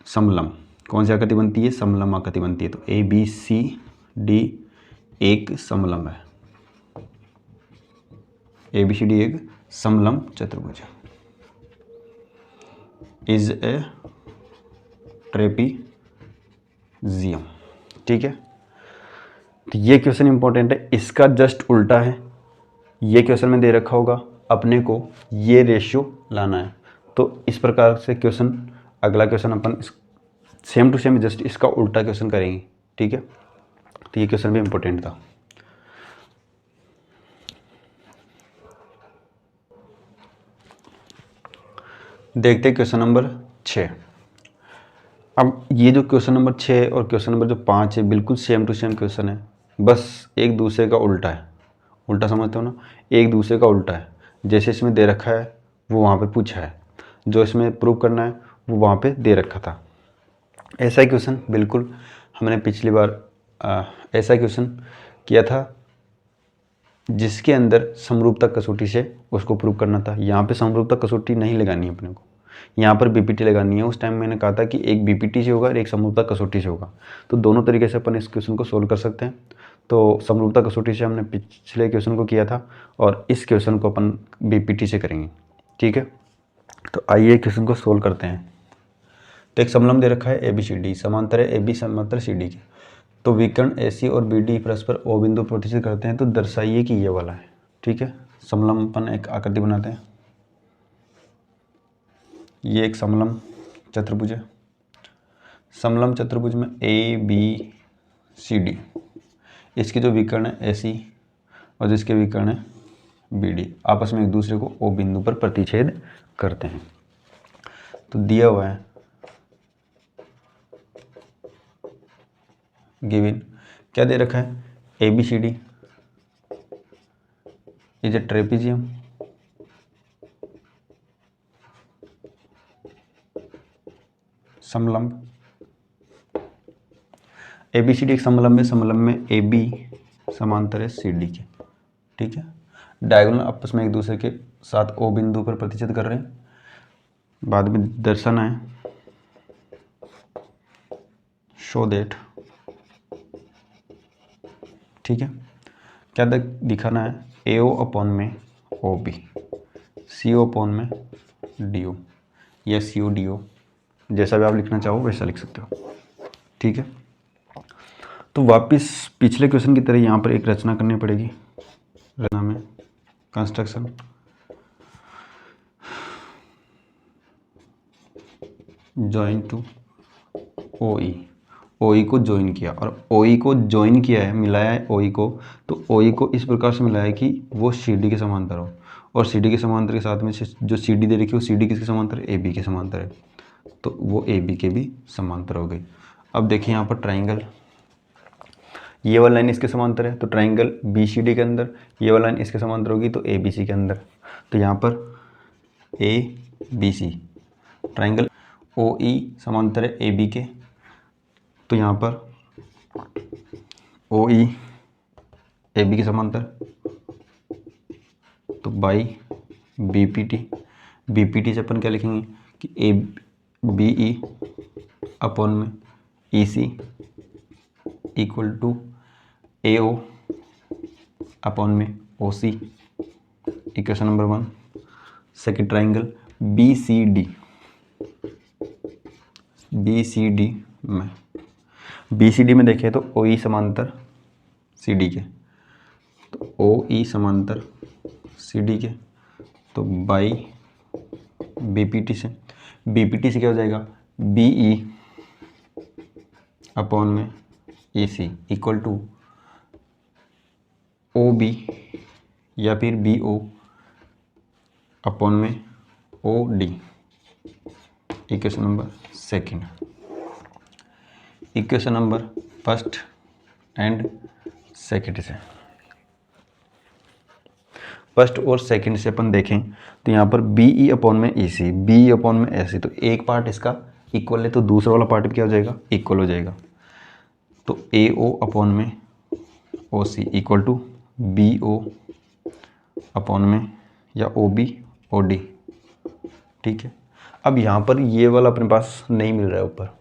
समलम। कौन सी आकृति बनती है, समलम आकृति बनती है। तो ए बी सी डी एक समलम है, ए बी सी डी एक समलम चतुर्भुज है, इज ए ट्रेपीजियम, ठीक है। तो ये क्वेश्चन इंपॉर्टेंट है। इसका जस्ट उल्टा है, ये क्वेश्चन में दे रखा होगा अपने को ये रेशियो लाना है, तो इस प्रकार से क्वेश्चन, अगला क्वेश्चन अपन सेम टू सेम जस्ट इसका उल्टा क्वेश्चन करेंगे, ठीक है। तो ये क्वेश्चन भी इंपॉर्टेंट था। देखते हैं क्वेश्चन नंबर 6। अब ये जो क्वेश्चन नंबर 6 और क्वेश्चन नंबर जो 5 है बिल्कुल सेम टू सेम क्वेश्चन है, बस एक दूसरे का उल्टा है। उल्टा समझते हो ना, एक दूसरे का उल्टा है। जैसे इसमें दे रखा है वो वहाँ पे पूछा है, जो इसमें प्रूव करना है वो वहाँ पे दे रखा था। ऐसा ही क्वेश्चन बिल्कुल हमने पिछली बार ऐसा क्वेश्चन किया था जिसके अंदर समरूपता कसौटी से उसको प्रूव करना था। यहाँ पे समरूपता कसौटी नहीं लगानी है अपने को, यहाँ पर बीपीटी लगानी है। उस टाइम मैंने कहा था कि एक बीपीटी से होगा और एक समरूपता कसौटी से होगा, तो दोनों तरीके से अपन इस क्वेश्चन को सोल्व कर सकते हैं। तो समरूपता कसौटी से हमने पिछले क्वेश्चन को किया था और इस क्वेश्चन को अपन बीपीटी से करेंगे, ठीक है। तो आइए क्वेश्चन को सोल्व करते हैं। तो एक समलंब दे रखा है ए बी सी डी, समांतर है ए बी समांतर सी डी के। तो विकर्ण ए सी और बी डी परस्पर ओ बिंदु प्रतिष्ठित करते हैं, तो दर्शाइए कि ये वाला है, ठीक है। समलंब अपन एक आकृति बनाते हैं, ये एक समलंब चतुर्भुज है। समलंब चतुर्भुज में ए बी सी डी, इसके जो विकर्ण है ए सी और जिसके विकर्ण है बी डी आपस में एक दूसरे को ओ बिंदु पर प्रतिच्छेद करते हैं। तो दिया हुआ है गिवन, क्या दे रखा है, A B C D is a trapezium समलंब। ए बी सी डी एक समलंब है, समलंब में ए बी समांतर है सी डी के, ठीक है। डायगोनल आपस में एक दूसरे के साथ ओ बिंदु पर प्रतिच्छेद कर रहे हैं। बाद में दर्शाना है, शो दैट, ठीक है। क्या दिखाना है, ए ओ अपॉन में ओ बी, सी ओ अपॉन में डी ओ या सी ओ डी ओ, जैसा भी आप लिखना चाहो वैसा लिख सकते हो, ठीक है। तो वापस पिछले क्वेश्चन की तरह यहाँ पर एक रचना करनी पड़ेगी। रचना में कंस्ट्रक्शन, ज्वाइन टू ओ ई, ओ ई को ज्वाइन किया, और ओ ई को ज्वाइन किया है, मिलाया है ओ ई को, तो ओ ई को इस प्रकार से मिलाया है कि वो सी डी के समांतर हो, और सी डी के समांतर के साथ में जो सी डी दे रखी है वो सी डी किसके समांतर है, ए बी के समांतर है, तो वो ए बी के भी समांतर हो गई। अब देखिए यहाँ पर ट्राइंगल, ये वाला लाइन इसके समांतर है, तो ट्राइंगल बी सी डी के अंदर ये वाला लाइन इसके समांतर होगी, तो ए बी सी के अंदर, तो यहाँ पर ए बी सी, ट्राइंगल ओ ई समांतर है ए बी के, तो यहाँ पर ओ ई ए बी के समांतर, तो by B P T, B P T से अपन क्या लिखेंगे कि ए बी ई अपॉन में E C equal to A O upon में O C, equation number 1। Second triangle B C D, B C D में, बी सी डी में देखें तो ओ ई समांतर सी डी के, तो ओ ई समांतर सी डी के, तो बाई बी पी टी से, बी पी टी से क्या हो जाएगा, बी ई अपॉन में E C equal to O B या फिर बी ओ अपॉन में O D, equation number second. Equation number first and second से, फर्स्ट और सेकेंड से अपन देखें तो यहाँ पर बी ई अपॉन में ई सी, बी अपॉन में ए सी, तो एक पार्ट इसका इक्वल है तो दूसरा वाला पार्ट भी क्या हो जाएगा, इक्वल हो जाएगा, तो ए ओ अपॉन में O C equal to B O upon में या ओ बी ओ डी, ठीक है। अब यहाँ पर ये वाला अपने पास नहीं मिल रहा है, ऊपर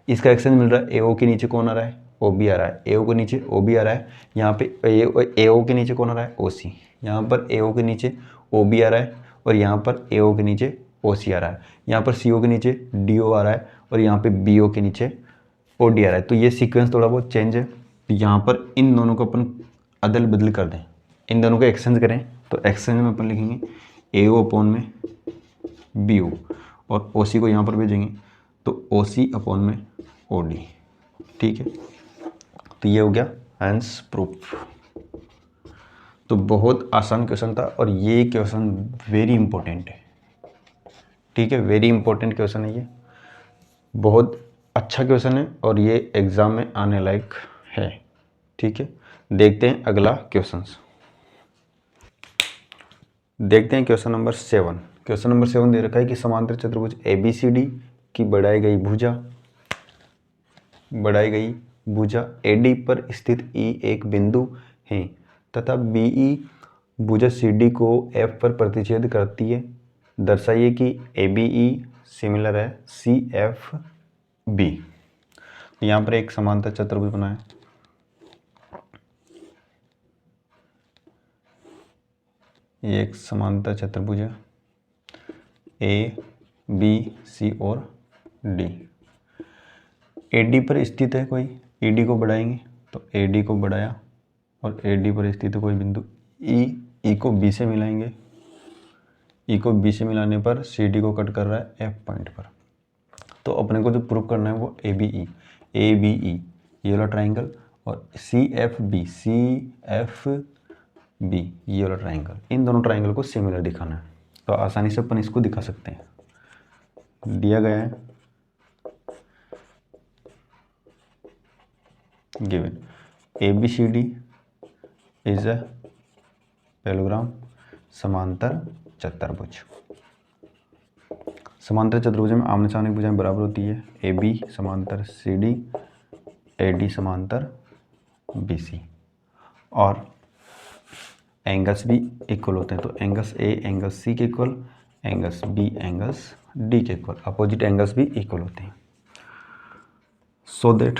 इसका एक्सचेंज मिल रहा है, ए ओ के नीचे कौन आ रहा है, ओ बी आ रहा है, ए ओ के नीचे ओ बी आ रहा है, यहाँ पे ए ओ के नीचे कौन आ रहा है, ओ सी, यहाँ पर ए ओ के नीचे ओ बी आ रहा है, और यहाँ पर ए ओ के नीचे ओ सी आ रहा है, यहाँ पर सी ओ के नीचे डी ओ आ रहा है, और यहाँ पे बी ओ के नीचे ओ डी आ रहा है। तो ये सीक्वेंस थोड़ा बहुत चेंज है, तो यहाँ पर इन दोनों को अपन अदल बदल कर दें, इन दोनों को एक्सचेंज करें, तो एक्सचेंज में अपन लिखेंगे ए ओ अपॉन में बी ओ, और ओ सी को यहाँ पर भेजेंगे तो ओ सी अपॉन में ओ डी, ठीक है। तो ये हो गया हैंस प्रूफ। तो बहुत आसान क्वेश्चन था, और ये क्वेश्चन वेरी इंपॉर्टेंट है, ठीक है, वेरी इंपॉर्टेंट क्वेश्चन है, ये बहुत अच्छा क्वेश्चन है, और ये एग्ज़ाम में आने लायक है, ठीक है। देखते हैं अगला क्वेश्चन, देखते हैं क्वेश्चन नंबर 7। क्वेश्चन नंबर 7 दे रखा है कि समांतर चतुर्भुज ए बी सी डी की बढ़ाई गई भुजा ए डी पर स्थित ई एक बिंदु है तथा बी ई भुजा सी डी को एफ पर प्रतिच्छेद करती है। दर्शाइए कि ए बी ई सिमिलर है सी एफ बी। यहाँ पर एक समांतर चतुर्भुज बना है, ये एक समांतर चतुर्भुज है, ए बी सी और डी। ए डी पर स्थित है कोई, ई डी को बढ़ाएंगे तो ए डी को बढ़ाया, और ए डी पर स्थित है कोई बिंदु ई को बी से मिलाएंगे, ई को बी से मिलाने पर सी डी को कट कर रहा है एफ पॉइंट पर। तो अपने को जो प्रूव करना है वो ए बी ई ये वाला ट्राइंगल, और सी एफ बी, ये वाला ट्राइंगल, इन दोनों ट्राइंगल को सिमिलर दिखाना है। तो आसानी से अपन इसको दिखा सकते हैं। दिया गया है given ABCD is a parallelogram समांतर चतुर्भुज। समांतर चतुर्भुज में आमने सामने की भुजाएं बराबर होती है। AB समांतर CD, AD समांतर BC, और एंगल्स भी इक्वल होते हैं। तो एंगल्स A एंगल्स C के equal, angles B angles D के इक्वल, अपोजिट एंगल्स भी इक्वल होते हैं। सो दैट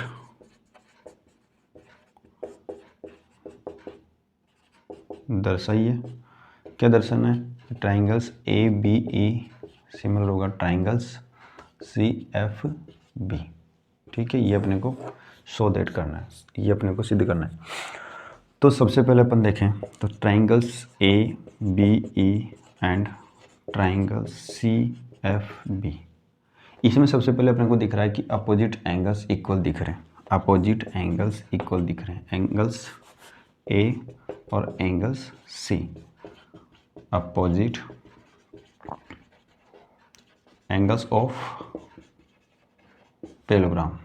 दर्शाइए, क्या दर्शाना है, ट्राइंगल्स ABE सिमिलर होगा ट्राइंगल्स CFB। ठीक है, ये अपने को शो दैट करना है, ये अपने को सिद्ध करना है। तो सबसे पहले अपन देखें तो triangles ABE and triangles CFB, इसमें सबसे पहले अपने को दिख रहा है कि अपोजिट एंगल्स इक्वल दिख रहे हैं। अपोजिट एंगल्स इक्वल दिख रहे हैं, एंगल्स A और angles C, opposite angles of parallelogram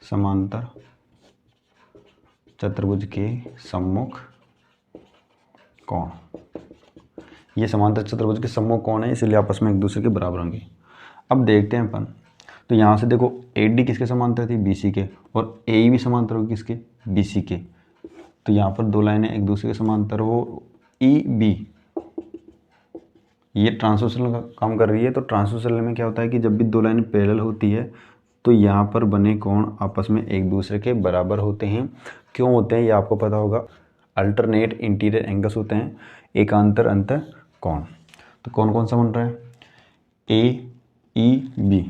समांतर चतुर्भुज के सम्मुख कोण। ये समांतर चतुर्भुज के सम्मुख कोण है, इसलिए आपस में एक दूसरे के बराबर होंगे। अब देखते हैं अपन, तो यहाँ से देखो AD किसके समांतर थी, BC के, और AE भी समांतर होगी किसके, BC के। तो यहाँ पर दो लाइनें एक दूसरे के समांतर हो, EB, ये ट्रांसवर्सल का काम कर रही है। तो ट्रांसवर्सल में क्या होता है कि जब भी दो लाइनें पैरेलल होती है तो यहाँ पर बने कोण आपस में एक दूसरे के बराबर होते हैं। क्यों होते हैं ये आपको पता होगा, अल्टरनेट इंटीरियर एंगल्स होते हैं, एकांतर अंतर कोण। तो कौन कौन सा बन रहा है, AEB,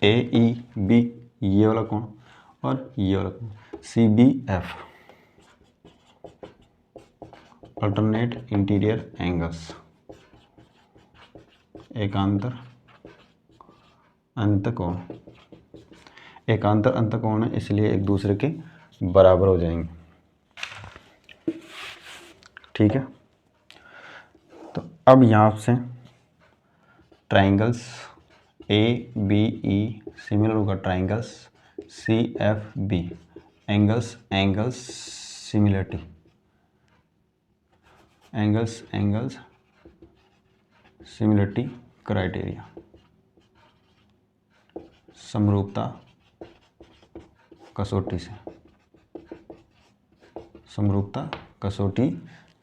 AEB ये वाला कोण, और ये वाला कोण CBF, अल्टरनेट इंटीरियर एंगल्स, एकांतर अंतकोण। एकांतर अंतकोण है इसलिए एक दूसरे के बराबर हो जाएंगे। ठीक है, तो अब यहाँ से ट्राइंगल्स ABE सिमिलर होगा triangles CFB, angles angles similarity, angles angles similarity criteria, समरूपता कसौटी से, समरूपता कसौटी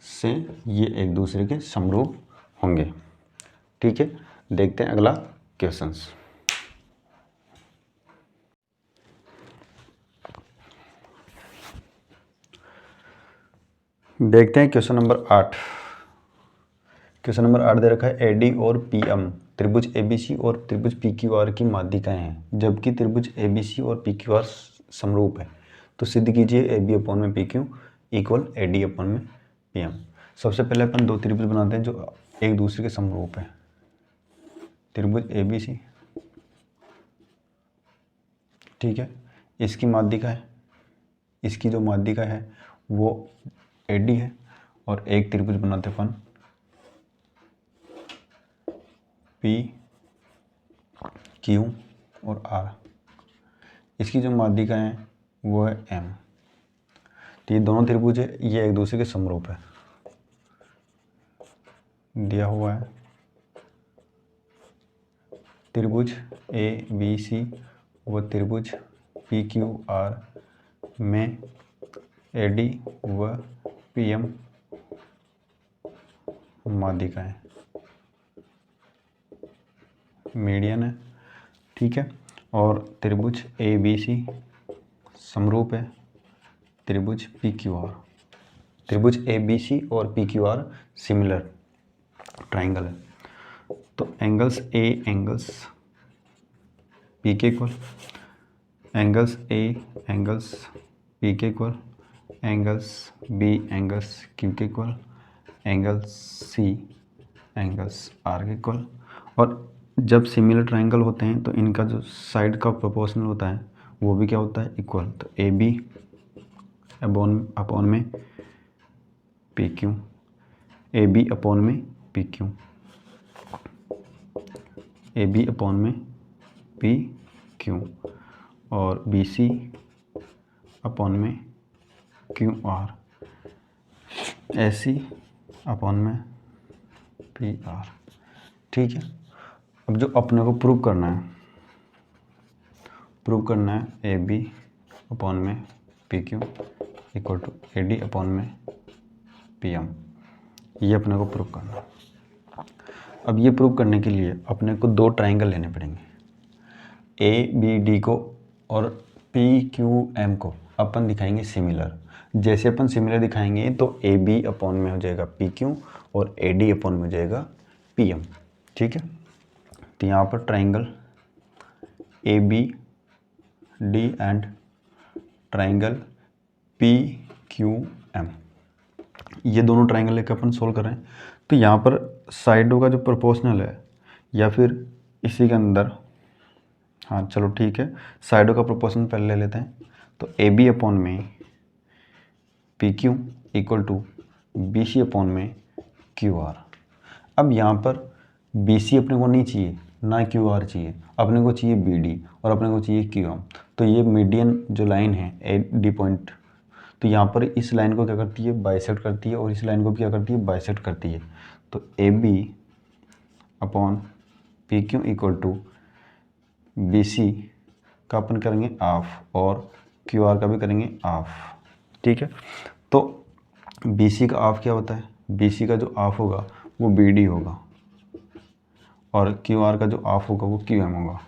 से ये एक दूसरे के समरूप होंगे। ठीक है, देखते हैं अगला क्वेश्चंस। देखते हैं क्वेश्चन नंबर 8। क्वेश्चन नंबर 8 दे रखा है AD और PM त्रिभुज ABC और त्रिभुज PQR की माध्यिकाएं हैं, जबकि त्रिभुज ABC और PQR समरूप है। तो सिद्ध कीजिए AB अपॉन में PQ इक्वल AD अपॉन में PM। सबसे पहले अपन दो त्रिभुज बनाते हैं जो एक दूसरे के समरूप है। त्रिभुज ABC, ठीक है, इसकी माध्यिका है, इसकी जो माध्यिका है वो AD है, और एक त्रिभुज बनाते अपन PQ और R, इसकी जो माध्यिका है वो है M। तो ये दोनों त्रिभुज है, ये एक दूसरे के समरूप है, दिया हुआ है त्रिभुज ABC व त्रिभुज PQR में AD व PM माध्यिकाएं, मीडियन है। ठीक है, और त्रिभुज ABC समरूप है त्रिभुज PQR। त्रिभुज ABC और PQR सिमिलर ट्राइंगल है। तो एंगल्स A एंगल्स P के equal, angles A angles P के equal, angles B angles Q के equal, angles C angles R के इक्वल। और जब सिमिलर ट्राइंगल होते हैं तो इनका जो साइड का प्रोपोर्शनल होता है वो भी क्या होता है, इक्वल। तो ए बी अपॉन में P Q, A B upon में P Q, A B upon में पी क्यू, और बी सी अपॉन में Q R, A C upon में पी आर। ठीक है। अब जो अपने को प्रूव करना है ए बी अपॉन में P Q equal to A D upon में पी एम, ये अपने को प्रूव करना है। अब ये प्रूव करने के लिए अपने को दो ट्राइंगल लेने पड़ेंगे, ए बी डी को और पी क्यू एम को अपन दिखाएंगे सिमिलर। जैसे अपन सिमिलर दिखाएंगे तो ए बी अपॉन में हो जाएगा पी क्यू और ए डी अपॉन में हो जाएगा पी एम। ठीक है। तो यहाँ पर triangle A B D and triangle P Q M, ये दोनों ट्राइंगल लेकर अपन सोल्व कर रहे हैं। तो यहाँ पर साइडों का जो प्रोपोर्शनल है, या फिर इसी के अंदर, हाँ चलो ठीक है, साइडों का प्रोपोर्शनल पहले ले लेते हैं। तो ए बी अपॉन में P Q equal to B C upon में क्यू आर। अब यहाँ पर बी सी अपने को नहीं चाहिए, ना क्यू आर चाहिए, अपने को चाहिए बी डी और अपने को चाहिए क्यू एम। तो ये मीडियन जो लाइन है ए डी पॉइंट, तो यहाँ पर इस लाइन को क्या करती है, बाइसेक्ट करती है, और इस लाइन को भी क्या करती है, बाइसेक्ट करती है। तो A B upon P Q equal to B C का अपन करेंगे हाफ और क्यू आर का भी करेंगे हाफ। ठीक है। तो बी सी का हाफ क्या होता है, बी सी का जो हाफ होगा वो बी डी होगा, और क्यू आर का जो हाफ होगा वो क्यू एम होगा।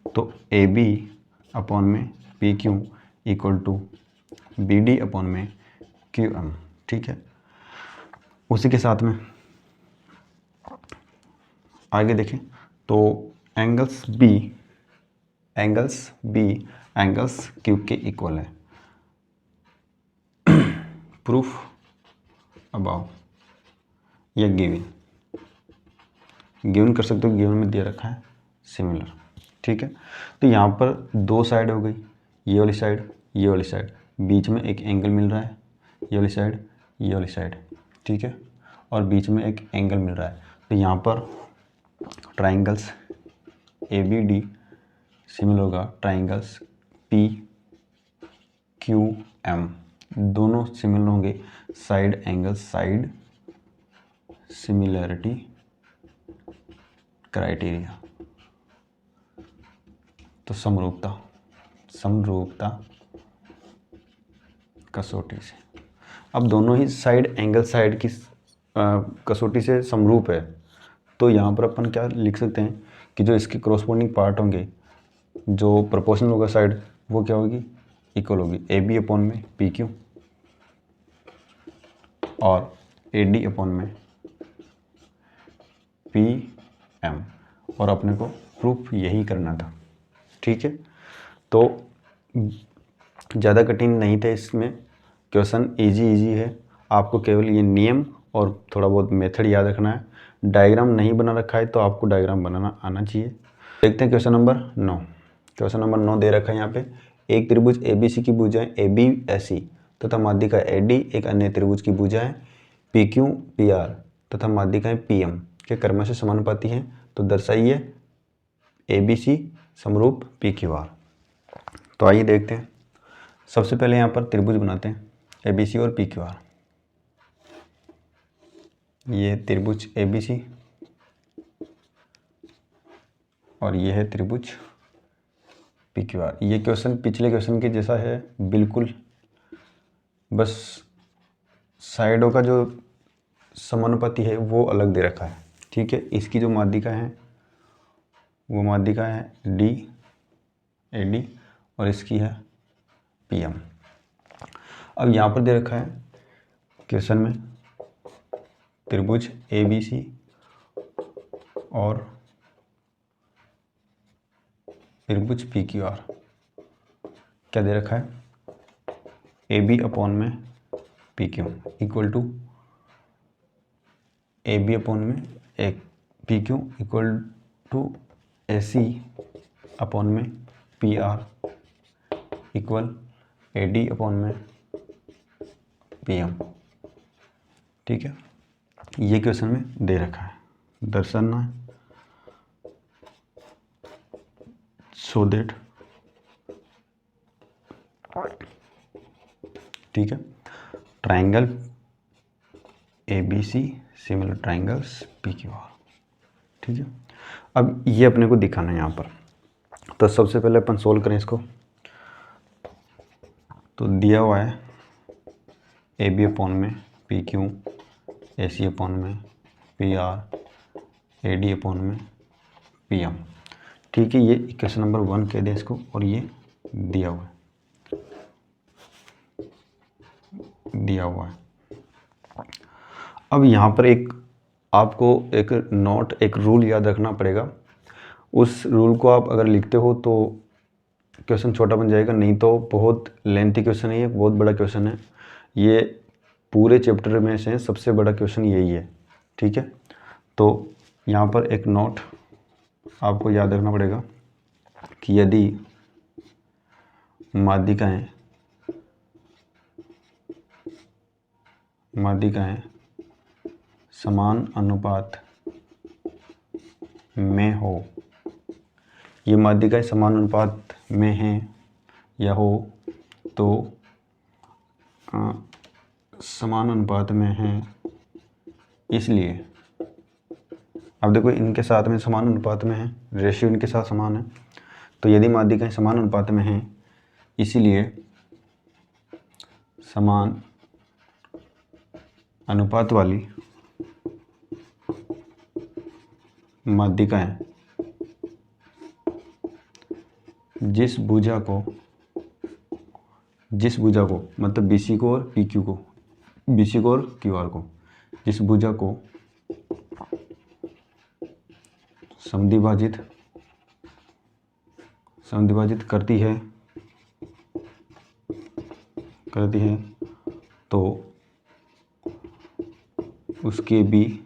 तो ए बी अपॉन में P Q equal to B D upon में क्यू एम। ठीक है। उसी के साथ में आगे देखें तो एंगल्स बी एंगल्स क्यू के इक्वल है। प्रूफ अबाव या गिवन कर सकते हो, गिवन में दिया रखा है सिमिलर। ठीक है। तो यहाँ पर दो साइड हो गई, ये वाली साइड, ये वाली साइड, बीच में एक एंगल मिल रहा है, ये वाली साइड, ये वाली साइड। ठीक है। और बीच में एक एंगल मिल रहा है। तो यहाँ पर triangles A B D similar होगा ट्राइंगल्स पी क्यू एम, दोनों सिमिलर होंगे side angle side similarity criteria. तो समरूपता कसौटी से, अब दोनों ही साइड एंगल साइड की कसौटी से समरूप है। तो यहाँ पर अपन क्या लिख सकते हैं कि जो इसके क्रॉसपोंडिंग पार्ट होंगे, जो प्रोपोर्शनल होगा साइड, वो क्या होगी, इक्वल होगी ए बी अपॉन में पी क्यू और ए डी अपॉन में पी एम। और अपने को प्रूफ यही करना था। ठीक है। तो ज़्यादा कठिन नहीं था इसमें, क्वेश्चन इजी है। आपको केवल ये नियम और थोड़ा बहुत मेथड याद रखना है। डायग्राम नहीं बना रखा है तो आपको डायग्राम बनाना आना चाहिए। देखते हैं क्वेश्चन नंबर 9। क्वेश्चन नंबर 9 दे रखा है यहाँ पे, एक त्रिभुज ए बी सी की भुजाएं ए बी एस सी तथा माध्यिका ए डी एक अन्य त्रिभुज की भुजाएं पी क्यू पी आर तथा माध्यिकाएं पी एम के क्रमशः समानुपाती हैं। तो दर्शाइए ए बी सी समरूप पी क्यू आर। तो आइए देखते हैं। सबसे पहले यहाँ पर त्रिभुज बनाते हैं ए बी सी और पी क्यू आर। ये त्रिभुज ए बी सी और ये है त्रिभुज पी क्यू आर। ये क्वेश्चन पिछले क्वेश्चन के जैसा है बिल्कुल, बस साइडों का जो समानुपाती है वो अलग दे रखा है। ठीक है। इसकी जो माध्यिका है वो माध्यिका है डी ए डी और इसकी है पी एम। अब यहाँ पर दे रखा है क्वेश्चन में त्रिभुज ए बी सी और त्रिभुज पी क्यू आर। क्या दे रखा है, ए बी अपॉन में P Q equal to A B upon में एक P Q equal to A C upon में पी आर इक्वल AD अपॉन में PM। ठीक है, ये क्वेश्चन में दे रखा है, दर्शाना है सो दैट। ठीक है, triangle ABC similar triangles PQR। ठीक है, अब ये अपने को दिखाना है यहाँ पर। तो सबसे पहले अपन सोल्व करें इसको। तो दिया हुआ है AB अपॉन में PQ, AC अपॉन में PR, AD अपॉन में PM। ठीक है, ये इक्वेशन नंबर 1 कह दें इसको, और ये दिया हुआ है। अब यहाँ पर आपको एक रूल याद रखना पड़ेगा। उस रूल को आप अगर लिखते हो तो क्वेश्चन छोटा बन जाएगा, नहीं तो बहुत लेंथी क्वेश्चन है, ये बहुत बड़ा क्वेश्चन है। ये पूरे चैप्टर में से सबसे बड़ा क्वेश्चन यही है। ठीक है, तो यहाँ पर एक नोट आपको याद रखना पड़ेगा कि यदि माध्यिकाएं समान अनुपात में हो, ये माध्यिकाएं समान अनुपात में हैं या हो तो समान अनुपात में हैं, इसलिए अब देखो इनके साथ में समान अनुपात में है, रेशियो इनके साथ समान है। तो यदि माध्यिकाएं समान अनुपात में हैं, इसीलिए समान अनुपात वाली माध्यिकाएं जिस भुजा को मतलब BC को और PQ को, BC को और QR को, जिस भुजा को समद्विभाजित करती है तो उसके भी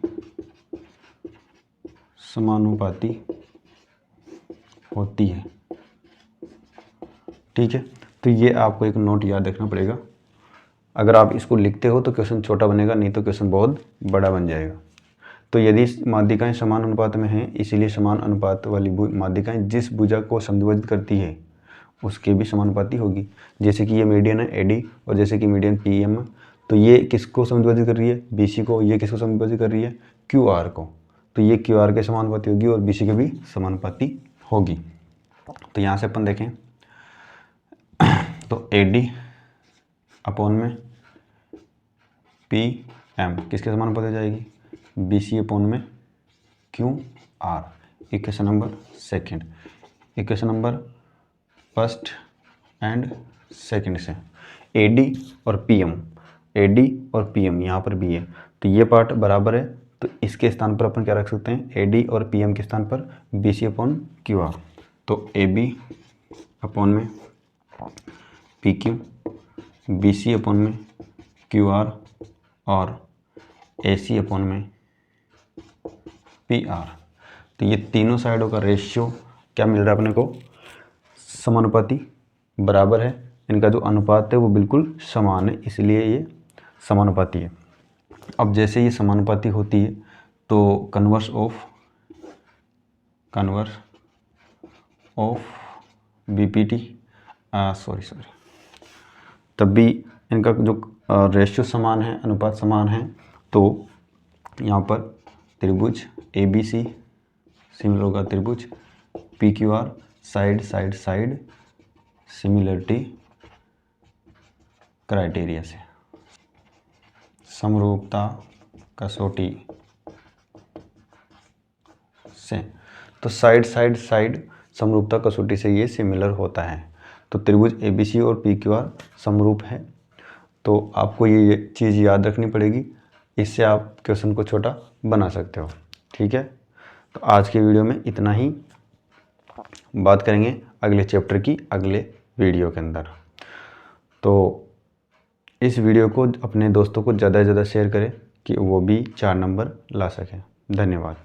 समानुपाती होती है। ठीक है, तो ये आपको एक नोट याद रखना पड़ेगा। अगर आप इसको लिखते हो तो क्वेश्चन छोटा बनेगा, नहीं तो क्वेश्चन बहुत बड़ा बन जाएगा। तो यदि माध्यिकाएं समान अनुपात में हैं, इसीलिए समान अनुपात वाली माध्यिकाएं जिस भुजा को समद्विभाजित करती है उसके भी समानुपाती होगी। जैसे कि ये मीडियन है AD, और जैसे कि मीडियन PM है, तो ये किसको समद्विभाजित कर रही है? BC को। ये किसको समद्विभाजित कर रही है? QR को। तो ये QR के समानुपाती होगी और BC के भी समानुपाती होगी। तो यहाँ से अपन देखें तो AD अपॉन में PM किसके समानुपाती हो जाएगी? BC अपॉन में QR। Equation number 2। Equation number 1 and 2 से AD और PM यहाँ पर भी है, तो ये पार्ट बराबर है, तो इसके स्थान पर अपन क्या रख सकते हैं? AD और PM के स्थान पर BC अपॉन QR। तो AB अपॉन में PQ, BC अपॉन में QR और AC अपॉन में PR। तो ये तीनों साइडों का रेशियो क्या मिल रहा है अपने को? समानुपाती, बराबर है। इनका जो अनुपात है वो बिल्कुल समान है, इसलिए ये समानुपाती है। अब जैसे ये समानुपाती होती है तो कन्वर्स ऑफ BPT तब भी इनका जो रेशियो समान है, अनुपात समान है, तो यहाँ पर त्रिभुज ABC सिमिलर होगा त्रिभुज PQR साइड सिमिलरिटी क्राइटेरिया से, समरूपता कसौटी से। तो साइड समरूपता कसौटी से ये सिमिलर होता है। तो त्रिभुज ABC और PQR समरूप है। तो आपको ये चीज़ याद रखनी पड़ेगी, इससे आप क्वेश्चन को छोटा बना सकते हो। ठीक है, तो आज के वीडियो में इतना ही। बात करेंगे अगले चैप्टर की अगले वीडियो के अंदर। तो इस वीडियो को अपने दोस्तों को ज़्यादा से ज़्यादा शेयर करें कि वो भी 4 नंबर ला सकें। धन्यवाद।